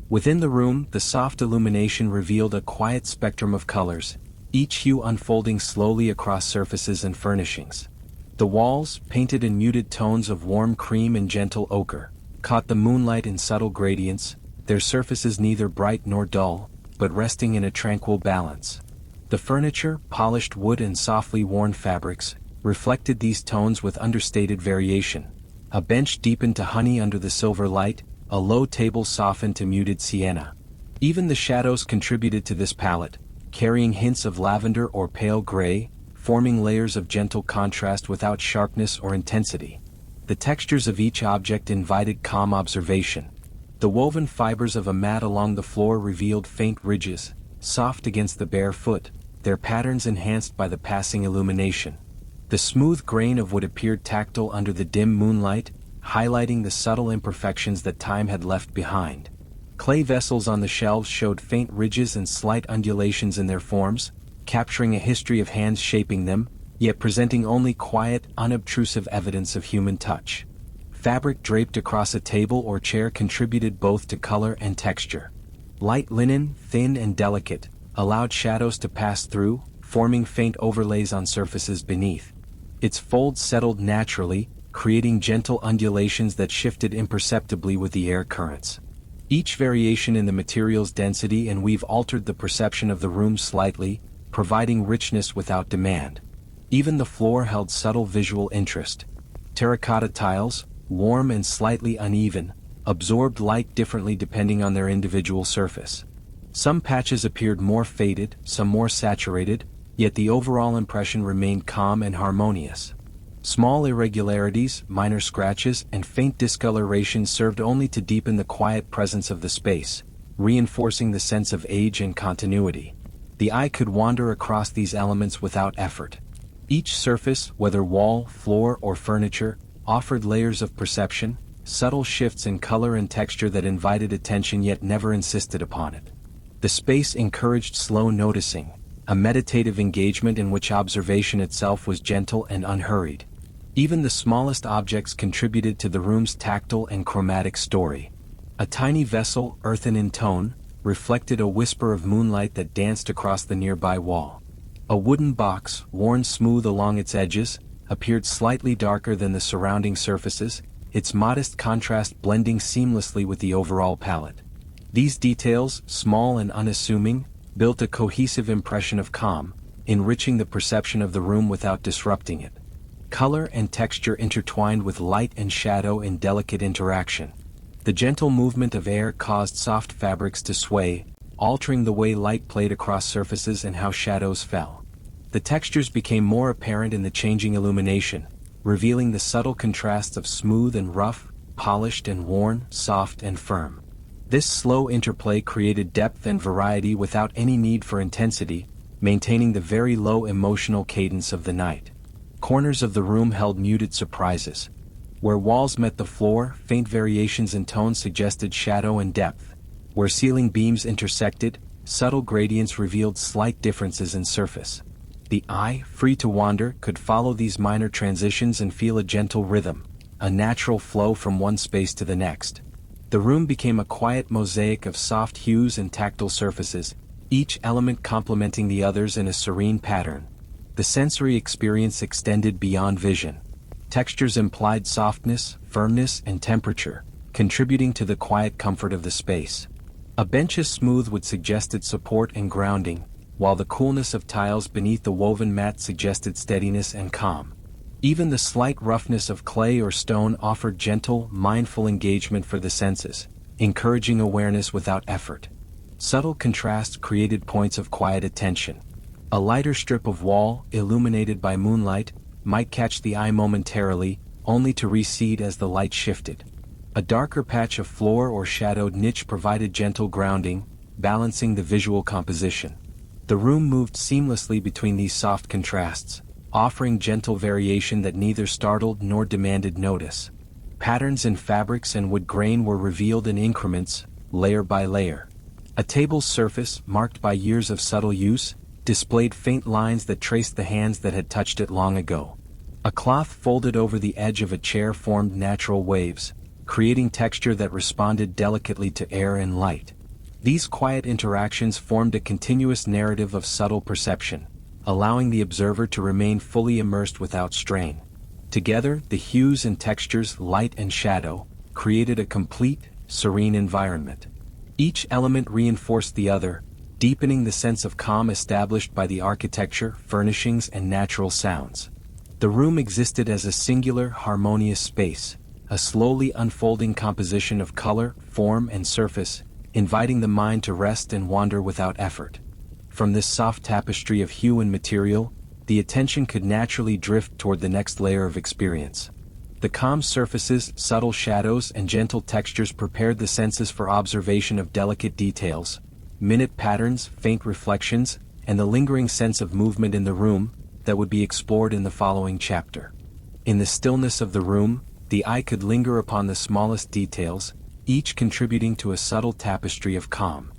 Within the room, the soft illumination revealed a quiet spectrum of colors, each hue unfolding slowly across surfaces and furnishings. The walls, painted in muted tones of warm cream and gentle ochre, caught the moonlight in subtle gradients, their surfaces neither bright nor dull, but resting in a tranquil balance. The furniture, polished wood and softly worn fabrics, reflected these tones with understated variation. A bench deepened to honey under the silver light, a low table softened to muted sienna. Even the shadows contributed to this palette, carrying hints of lavender or pale gray, forming layers of gentle contrast without sharpness or intensity. The textures of each object invited calm observation. The woven fibers of a mat along the floor revealed faint ridges, soft against the bare foot, their patterns enhanced by the passing illumination. The smooth grain of wood appeared tactile under the dim moonlight, highlighting the subtle imperfections that time had left behind. Clay vessels on the shelves showed faint ridges and slight undulations in their forms, capturing a history of hands shaping them, yet presenting only quiet, unobtrusive evidence of human touch. Fabric draped across a table or chair contributed both to color and texture. Light linen, thin and delicate, allowed shadows to pass through, forming faint overlays on surfaces beneath. Its folds settled naturally, creating gentle undulations that shifted imperceptibly with the air currents. Each variation in the material's density and weave altered the perception of the room slightly, providing richness without demand. Even the floor held subtle visual interest. Terracotta tiles, warm and slightly uneven, absorbed light differently depending on their individual surface. Some patches appeared more faded, some more saturated, yet the overall impression remained calm and harmonious. Small irregularities, minor scratches, and faint discoloration served only to deepen the quiet presence of the space, reinforcing the sense of age and continuity. The eye could wander across these elements without effort. Each surface, whether wall, floor, or furniture, offered layers of perception, subtle shifts in color and texture that invited attention yet never insisted upon it. The space encouraged slow noticing, a meditative engagement in which observation itself was gentle and unhurried. Even the smallest objects contributed to the room's tactile and chromatic story. A tiny vessel, earthen in tone, reflected a whisper of moonlight that danced across the nearby wall. A wooden box, worn smooth along its edges, appeared slightly darker than the surrounding surfaces, its modest contrast blending seamlessly with the overall palette. These details, small and unassuming, built a cohesive impression of calm, enriching the perception of the room without disrupting it. Color and texture intertwined with light and shadow in delicate interaction. The gentle movement of air caused soft fabrics to sway, altering the way light played across surfaces and how shadows fell. The textures became more apparent in the changing illumination, revealing the subtle contrasts of smooth and rough, polished and worn, soft and firm. This slow interplay created depth and variety without any need for intensity, maintaining the very low emotional cadence of the night. Corners of the room held muted surprises. Where walls met the floor, faint variations in tone suggested shadow and depth. Where ceiling beams intersected, subtle gradients revealed slight differences in surface. The eye, free to wander, could follow these minor transitions and feel a gentle rhythm, a natural flow from one space to the next. The room became a quiet mosaic of soft hues and tactile surfaces, each element complementing the others in a serene pattern. The sensory experience extended beyond vision. Textures implied softness, firmness, and temperature, contributing to the quiet comfort of the space. A bench's smooth wood suggested support and grounding, while the coolness of tiles beneath the woven mat suggested steadiness and calm. Even the slight roughness of clay or stone offered gentle, mindful engagement for the senses, encouraging awareness without effort. Subtle contrasts created points of quiet attention. A lighter strip of wall, illuminated by moonlight, might catch the eye momentarily, only to recede as the light shifted. A darker patch of floor or shadowed niche provided gentle grounding, balancing the visual composition. The room moved seamlessly between these soft contrasts, offering gentle variation that neither startled nor demanded notice. Patterns in fabrics and wood grain were revealed in increments, layer by layer. A table's surface, marked by years of subtle use, displayed faint lines that traced the hands that had touched it long ago. A cloth folded over the edge of a chair formed natural waves, creating texture that responded delicately to air and light. These quiet interactions formed a continuous narrative of subtle perception, allowing the observer to remain fully immersed without strain. Together, the hues and textures, light and shadow, created a complete, serene environment. Each element reinforced the other, deepening the sense of calm established by the architecture, furnishings, and natural sounds. The room existed as a singular, harmonious space, a slowly unfolding composition of color, form, and surface, inviting the mind to rest and wander without effort. From this soft tapestry of hue and material, the attention could naturally drift toward the next layer of experience. The calm surfaces, subtle shadows, and gentle textures prepared the senses for observation of delicate details, minute patterns, faint reflections, and the lingering sense of movement in the room that would be explored in the following chapter. In the stillness of the room, the eye could linger upon the smallest details, each contributing to a subtle tapestry of calm.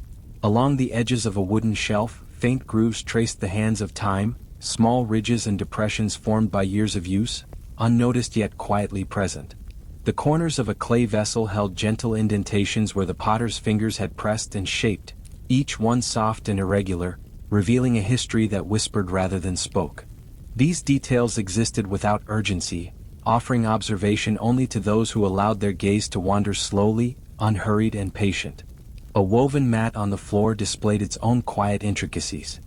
Along the edges of a wooden shelf, faint grooves traced the hands of time, small ridges and depressions formed by years of use, unnoticed yet quietly present. The corners of a clay vessel held gentle indentations where the potter's fingers had pressed and shaped, each one soft and irregular, revealing a history that whispered rather than spoke. These details existed without urgency, offering observation only to those who allowed their gaze to wander slowly, unhurried and patient. A woven mat on the floor displayed its own quiet intricacies.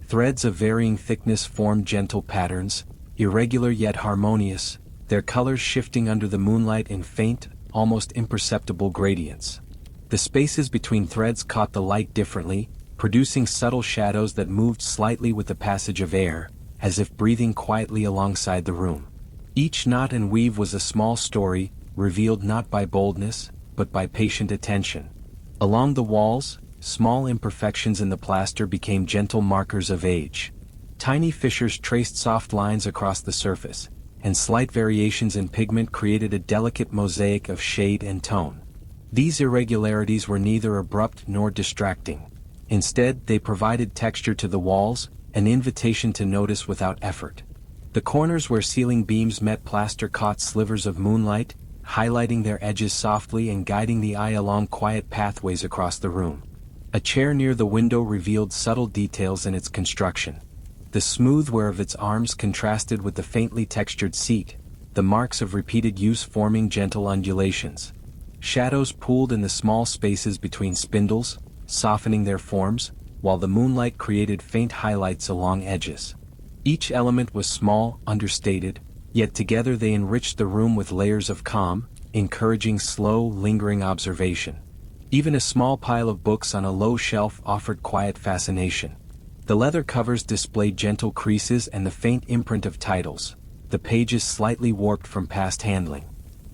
Threads of varying thickness formed gentle patterns, irregular yet harmonious, their colors shifting under the moonlight in faint, almost imperceptible gradients. The spaces between threads caught the light differently, producing subtle shadows that moved slightly with the passage of air, as if breathing quietly alongside the room. Each knot and weave was a small story, revealed not by boldness, but by patient attention. Along the walls, small imperfections in the plaster became gentle markers of age. Tiny fissures traced soft lines across the surface, and slight variations in pigment created a delicate mosaic of shade and tone. These irregularities were neither abrupt nor distracting. Instead, they provided texture to the walls, an invitation to notice without effort. The corners where ceiling beams met plaster caught slivers of moonlight, highlighting their edges softly and guiding the eye along quiet pathways across the room. A chair near the window revealed subtle details in its construction. The smooth wear of its arms contrasted with the faintly textured seat, the marks of repeated use forming gentle undulations. Shadows pooled in the small spaces between spindles, softening their forms, while the moonlight created faint highlights along edges. Each element was small, understated, yet together they enriched the room with layers of calm, encouraging slow, lingering observation. Even a small pile of books on a low shelf offered quiet fascination. The leather covers displayed gentle creases and the faint imprint of titles, the pages slightly warped from past handling.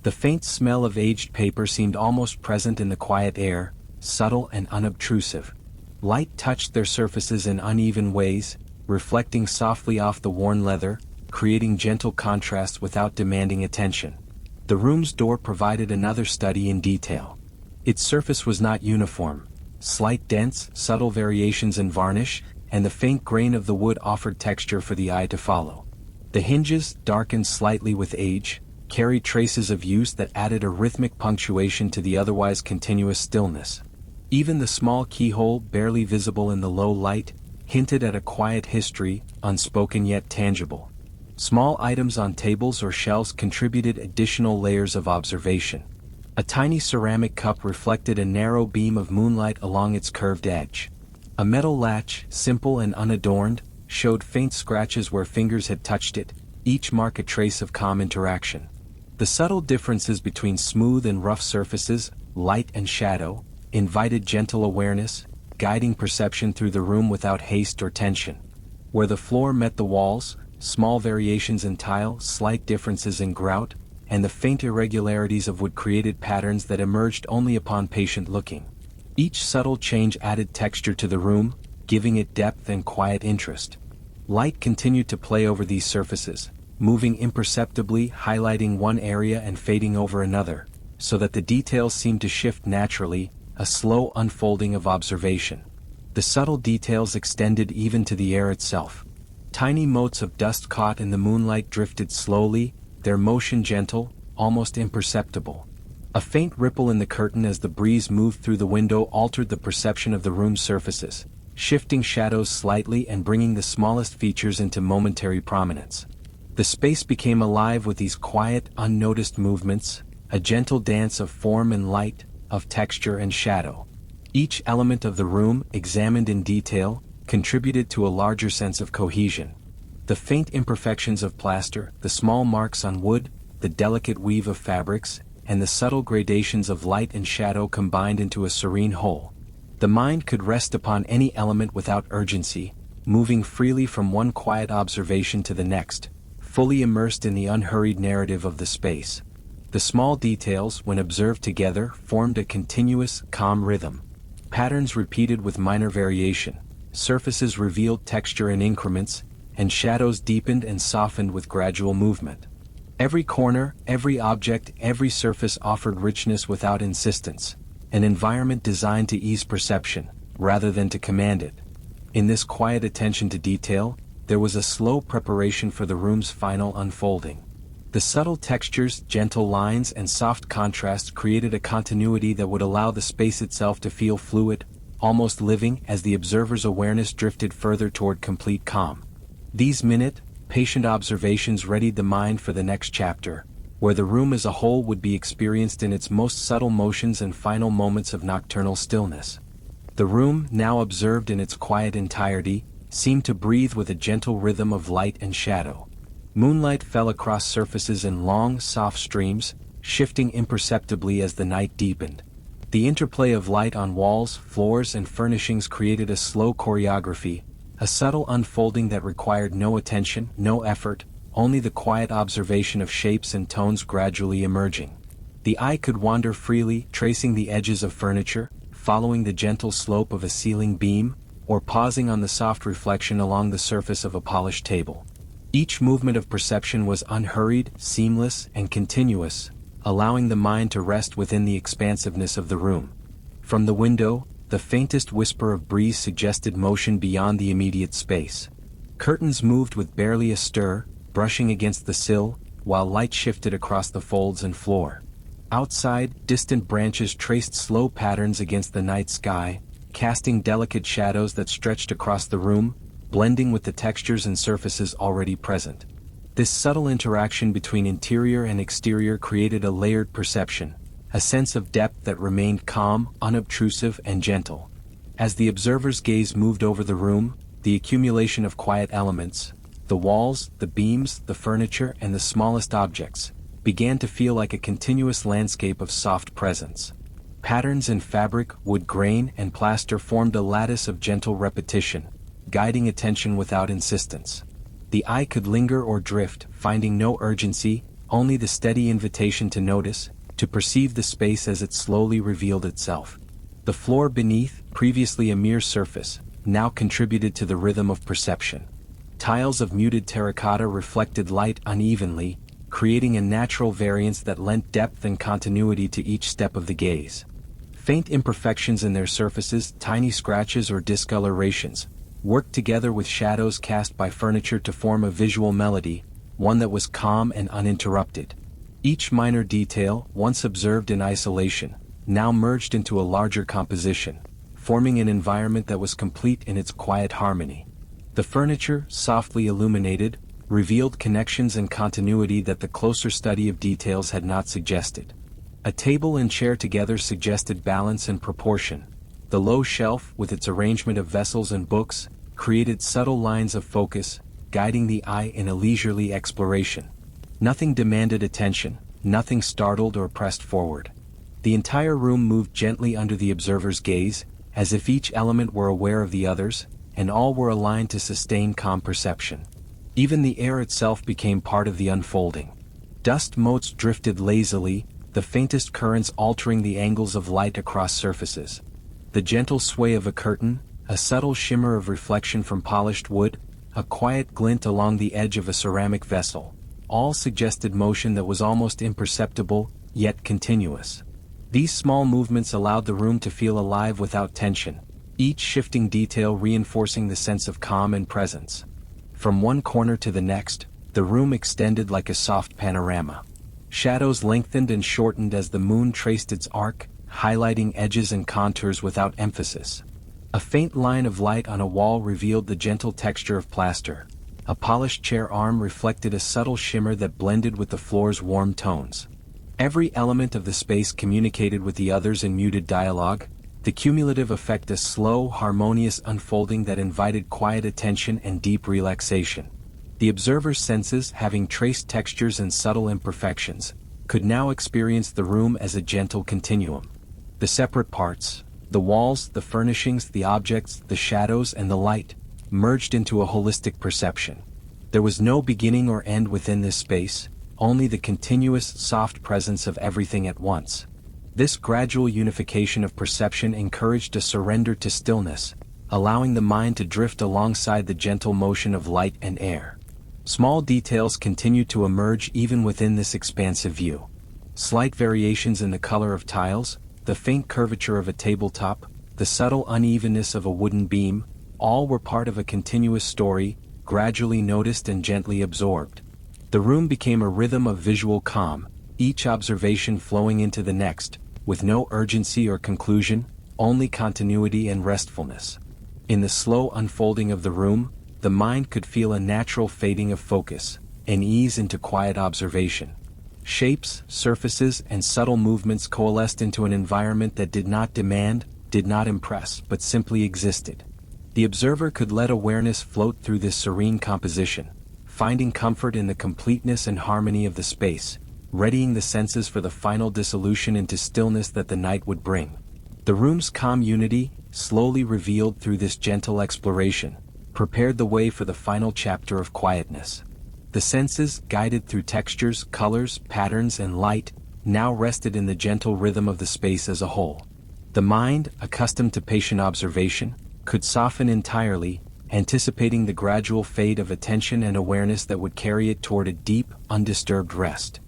The faint smell of aged paper seemed almost present in the quiet air, subtle and unobtrusive. Light touched their surfaces in uneven ways, reflecting softly off the worn leather, creating gentle contrasts without demanding attention. The room's door provided another study in detail. Its surface was not uniform. Slight dents, subtle variations in varnish, and the faint grain of the wood offered texture for the eye to follow. The hinges, darkened slightly with age, carried traces of use that added a rhythmic punctuation to the otherwise continuous stillness. Even the small keyhole, barely visible in the low light, hinted at a quiet history, unspoken yet tangible. Small items on tables or shelves contributed additional layers of observation. A tiny ceramic cup reflected a narrow beam of moonlight along its curved edge. A metal latch, simple and unadorned, showed faint scratches where fingers had touched it, each mark a trace of calm interaction. The subtle differences between smooth and rough surfaces, light and shadow, invited gentle awareness, guiding perception through the room without haste or tension. Where the floor met the walls, small variations in tile, slight differences in grout, and the faint irregularities of wood created patterns that emerged only upon patient looking. Each subtle change added texture to the room, giving it depth and quiet interest. Light continued to play over these surfaces, moving imperceptibly, highlighting one area and fading over another, so that the details seemed to shift naturally, a slow unfolding of observation. The subtle details extended even to the air itself. Tiny motes of dust caught in the moonlight drifted slowly, their motion gentle, almost imperceptible. A faint ripple in the curtain as the breeze moved through the window altered the perception of the room's surfaces, shifting shadows slightly and bringing the smallest features into momentary prominence. The space became alive with these quiet, unnoticed movements, a gentle dance of form and light, of texture and shadow. Each element of the room, examined in detail, contributed to a larger sense of cohesion. The faint imperfections of plaster, the small marks on wood, the delicate weave of fabrics, and the subtle gradations of light and shadow combined into a serene whole. The mind could rest upon any element without urgency, moving freely from one quiet observation to the next, fully immersed in the unhurried narrative of the space. The small details, when observed together, formed a continuous, calm rhythm. Patterns repeated with minor variation, surfaces revealed texture in increments, and shadows deepened and softened with gradual movement. Every corner, every object, every surface offered richness without insistence, an environment designed to ease perception, rather than to command it. In this quiet attention to detail, there was a slow preparation for the room's final unfolding. The subtle textures, gentle lines, and soft contrasts created a continuity that would allow the space itself to feel fluid, almost living, as the observer's awareness drifted further toward complete calm. These patient observations readied the mind for the next chapter, where the room as a whole would be experienced in its most subtle motions and final moments of nocturnal stillness. The room, now observed in its quiet entirety, seemed to breathe with a gentle rhythm of light and shadow. Moonlight fell across surfaces in long, soft streams, shifting imperceptibly as the night deepened. The interplay of light on walls, floors, and furnishings created a slow choreography, a subtle unfolding that required no attention, no effort, only the quiet observation of shapes and tones gradually emerging. The eye could wander freely, tracing the edges of furniture, following the gentle slope of a ceiling beam, or pausing on the soft reflection along the surface of a polished table. Each movement of perception was unhurried, seamless, and continuous, allowing the mind to rest within the expansiveness of the room. From the window, the faintest whisper of breeze suggested motion beyond the immediate space. Curtains moved with barely a stir, brushing against the sill, while light shifted across the folds and floor. Outside, distant branches traced slow patterns against the night sky, casting delicate shadows that stretched across the room, blending with the textures and surfaces already present. This subtle interaction between interior and exterior created a layered perception, a sense of depth that remained calm, unobtrusive, and gentle. As the observer's gaze moved over the room, the accumulation of quiet elements, the walls, the beams, the furniture, and the smallest objects, began to feel like a continuous landscape of soft presence. Patterns in fabric, wood grain, and plaster formed a lattice of gentle repetition, guiding attention without insistence. The eye could linger or drift, finding no urgency, only the steady invitation to notice, to perceive the space as it slowly revealed itself. The floor beneath, previously a mere surface, now contributed to the rhythm of perception. Tiles of muted terracotta reflected light unevenly, creating a natural variance that lent depth and continuity to each step of the gaze. Faint imperfections in their surfaces, tiny scratches or discolorations, worked together with shadows cast by furniture to form a visual melody, one that was calm and uninterrupted. Each minor detail, once observed in isolation, now merged into a larger composition, forming an environment that was complete in its quiet harmony. The furniture, softly illuminated, revealed connections and continuity that the closer study of details had not suggested. A table and chair together suggested balance and proportion. The low shelf, with its arrangement of vessels and books, created subtle lines of focus, guiding the eye in a leisurely exploration. Nothing demanded attention, nothing startled or pressed forward. The entire room moved gently under the observer's gaze, as if each element were aware of the others, and all were aligned to sustain calm perception. Even the air itself became part of the unfolding. Dust motes drifted lazily, the faintest currents altering the angles of light across surfaces. The gentle sway of a curtain, a subtle shimmer of reflection from polished wood, a quiet glint along the edge of a ceramic vessel, all suggested motion that was almost imperceptible, yet continuous. These small movements allowed the room to feel alive without tension, each shifting detail reinforcing the sense of calm and presence. From one corner to the next, the room extended like a soft panorama. Shadows lengthened and shortened as the moon traced its arc, highlighting edges and contours without emphasis. A faint line of light on a wall revealed the gentle texture of plaster. A polished chair arm reflected a subtle shimmer that blended with the floor's warm tones. Every element of the space communicated with the others in muted dialogue, the cumulative effect a slow, harmonious unfolding that invited quiet attention and deep relaxation. The observer's senses, having traced textures and subtle imperfections, could now experience the room as a gentle continuum. The separate parts, the walls, the furnishings, the objects, the shadows, and the light, merged into a holistic perception. There was no beginning or end within this space, only the continuous, soft presence of everything at once. This gradual unification of perception encouraged a surrender to stillness, allowing the mind to drift alongside the gentle motion of light and air. Small details continued to emerge even within this expansive view. Slight variations in the color of tiles, the faint curvature of a tabletop, the subtle unevenness of a wooden beam, all were part of a continuous story, gradually noticed and gently absorbed. The room became a rhythm of visual calm, each observation flowing into the next, with no urgency or conclusion, only continuity and restfulness. In the slow unfolding of the room, the mind could feel a natural fading of focus, an ease into quiet observation. Shapes, surfaces, and subtle movements coalesced into an environment that did not demand, did not impress, but simply existed. The observer could let awareness float through this serene composition, finding comfort in the completeness and harmony of the space, readying the senses for the final dissolution into stillness that the night would bring. The room's calm unity, slowly revealed through this gentle exploration, prepared the way for the final chapter of quietness. The senses, guided through textures, colors, patterns, and light, now rested in the gentle rhythm of the space as a whole. The mind, accustomed to patient observation, could soften entirely, anticipating the gradual fade of attention and awareness that would carry it toward a deep, undisturbed rest.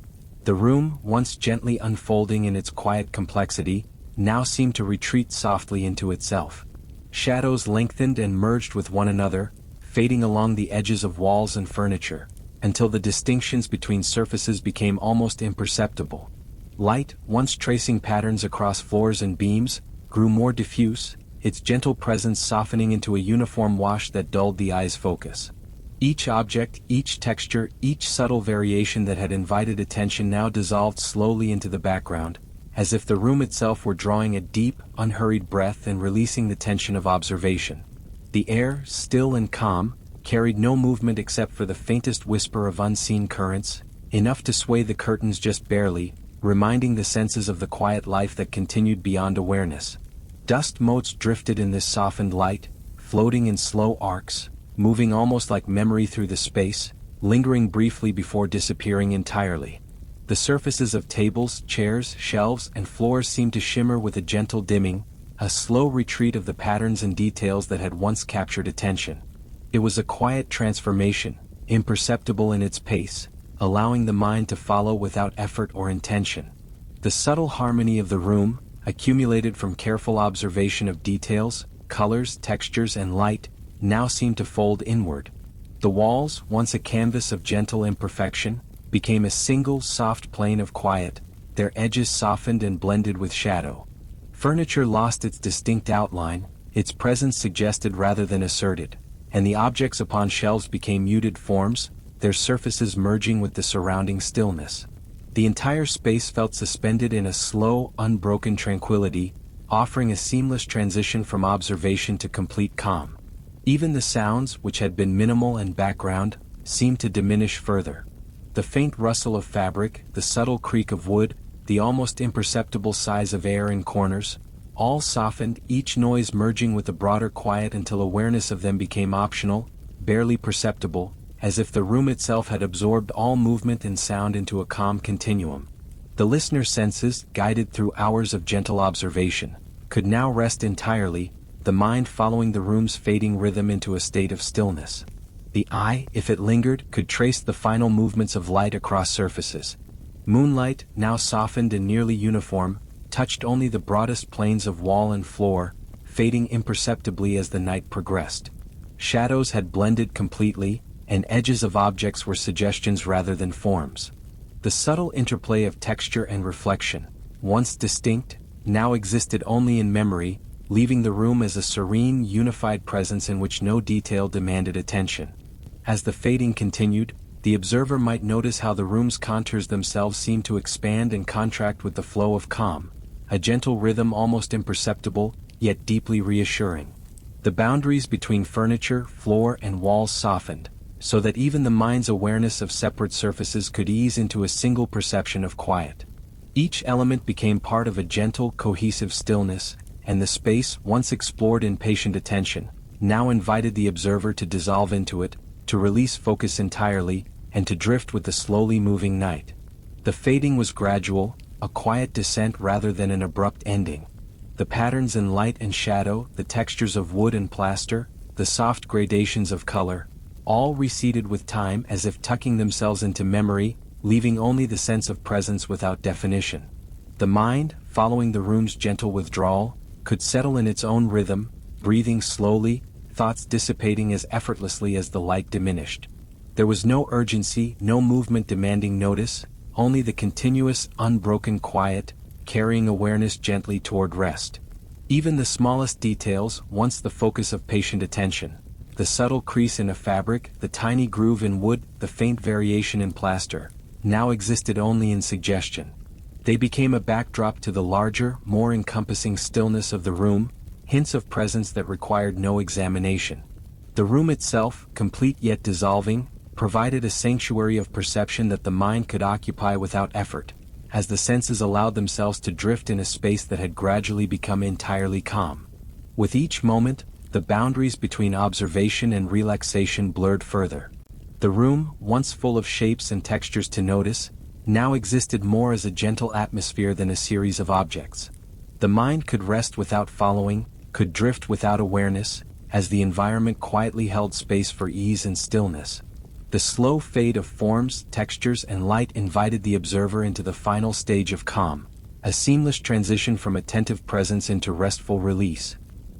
The room, once gently unfolding in its quiet complexity, now seemed to retreat softly into itself. Shadows lengthened and merged with one another, fading along the edges of walls and furniture, until the distinctions between surfaces became almost imperceptible. Light, once tracing patterns across floors and beams, grew more diffuse, its gentle presence softening into a uniform wash that dulled the eye's focus. Each object, each texture, each subtle variation that had invited attention now dissolved slowly into the background, as if the room itself were drawing a deep, unhurried breath and releasing the tension of observation. The air, still and calm, carried no movement except for the faintest whisper of unseen currents, enough to sway the curtains just barely, reminding the senses of the quiet life that continued beyond awareness. Dust motes drifted in this softened light, floating in slow arcs, moving almost like memory through the space, lingering briefly before disappearing entirely. The surfaces of tables, chairs, shelves, and floors seemed to shimmer with a gentle dimming, a slow retreat of the patterns and details that had once captured attention. It was a quiet transformation, imperceptible in its pace, allowing the mind to follow without effort or intention. The subtle harmony of the room, accumulated from careful observation of details, colors, textures, and light, now seemed to fold inward. The walls, once a canvas of gentle imperfection, became a single soft plane of quiet, their edges softened and blended with shadow. Furniture lost its distinct outline, its presence suggested rather than asserted, and the objects upon shelves became muted forms, their surfaces merging with the surrounding stillness. The entire space felt suspended in a slow, unbroken tranquility, offering a seamless transition from observation to complete calm. Even the sounds, which had been minimal and background, seemed to diminish further. The faint rustle of fabric, the subtle creak of wood, the almost imperceptible sighs of air in corners, all softened, each noise merging with the broader quiet until awareness of them became optional, barely perceptible, as if the room itself had absorbed all movement and sound into a calm continuum. The listener's senses, guided through hours of gentle observation, could now rest entirely, the mind following the room's fading rhythm into a state of stillness. The eye, if it lingered, could trace the final movements of light across surfaces. Moonlight, now softened and nearly uniform, touched only the broadest planes of wall and floor, fading imperceptibly as the night progressed. Shadows had blended completely, and edges of objects were suggestions rather than forms. The subtle interplay of texture and reflection, once distinct, now existed only in memory, leaving the room as a serene, unified presence in which no detail demanded attention. As the fading continued, the observer might notice how the room's contours themselves seemed to expand and contract with the flow of calm, a gentle rhythm almost imperceptible, yet deeply reassuring. The boundaries between furniture, floor, and walls softened, so that even the mind's awareness of separate surfaces could ease into a single perception of quiet. Each element became part of a gentle, cohesive stillness, and the space, once explored in patient attention, now invited the observer to dissolve into it, to release focus entirely, and to drift with the slowly moving night. The fading was gradual, a quiet descent rather than an abrupt ending. The patterns in light and shadow, the textures of wood and plaster, the soft gradations of color, all receded with time as if tucking themselves into memory, leaving only the sense of presence without definition. The mind, following the room's gentle withdrawal, could settle in its own rhythm, breathing slowly, thoughts dissipating as effortlessly as the light diminished. There was no urgency, no movement demanding notice, only the continuous, unbroken quiet, carrying awareness gently toward rest. Even the smallest details, once the focus of patient attention, the subtle crease in a fabric, the tiny groove in wood, the faint variation in plaster, now existed only in suggestion. They became a backdrop to the larger, more encompassing stillness of the room, hints of presence that required no examination. The room itself, complete yet dissolving, provided a sanctuary of perception that the mind could occupy without effort, as the senses allowed themselves to drift in a space that had gradually become entirely calm. With each moment, the boundaries between observation and relaxation blurred further. The room, once full of shapes and textures to notice, now existed more as a gentle atmosphere than a series of objects. The mind could rest without following, could drift without awareness, as the environment quietly held space for ease and stillness. The slow fade of forms, textures, and light invited the observer into the final stage of calm, a seamless transition from attentive presence into restful release.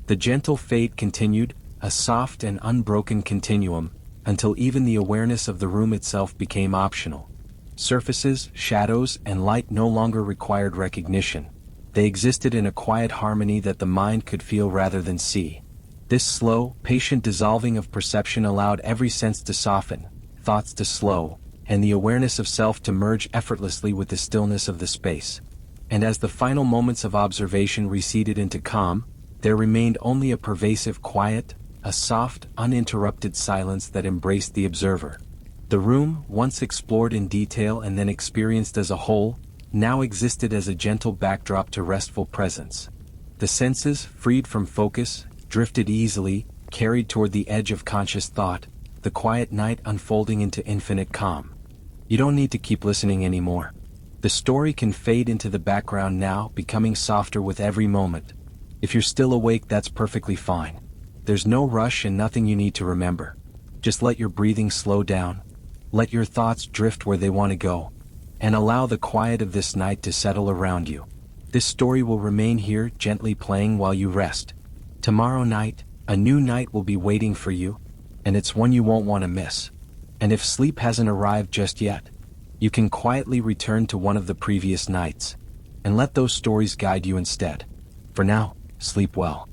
The gentle fade continued, a soft and unbroken continuum, until even the awareness of the room itself became optional. Surfaces, shadows, and light no longer required recognition. They existed in a quiet harmony that the mind could feel rather than see. This slow, patient dissolving of perception allowed every sense to soften, thoughts to slow, and the awareness of self to merge effortlessly with the stillness of the space. And as the final moments of observation receded into calm, there remained only a pervasive quiet, a soft, uninterrupted silence that embraced the observer. The room, once explored in detail and then experienced as a whole, now existed as a gentle backdrop to restful presence. The senses, freed from focus, drifted easily, carried toward the edge of conscious thought, the quiet night unfolding into infinite calm. You don't need to keep listening anymore. The story can fade into the background now, becoming softer with every moment. If you're still awake, that's perfectly fine. There's no rush and nothing you need to remember. Just let your breathing slow down. Let your thoughts drift where they want to go. And allow the quiet of this night to settle around you. This story will remain here, gently playing while you rest. Tomorrow night, a new night will be waiting for you, and it's one you won't want to miss. And if sleep hasn't arrived just yet, you can quietly return to one of the previous nights, and let those stories guide you instead. For now, sleep well.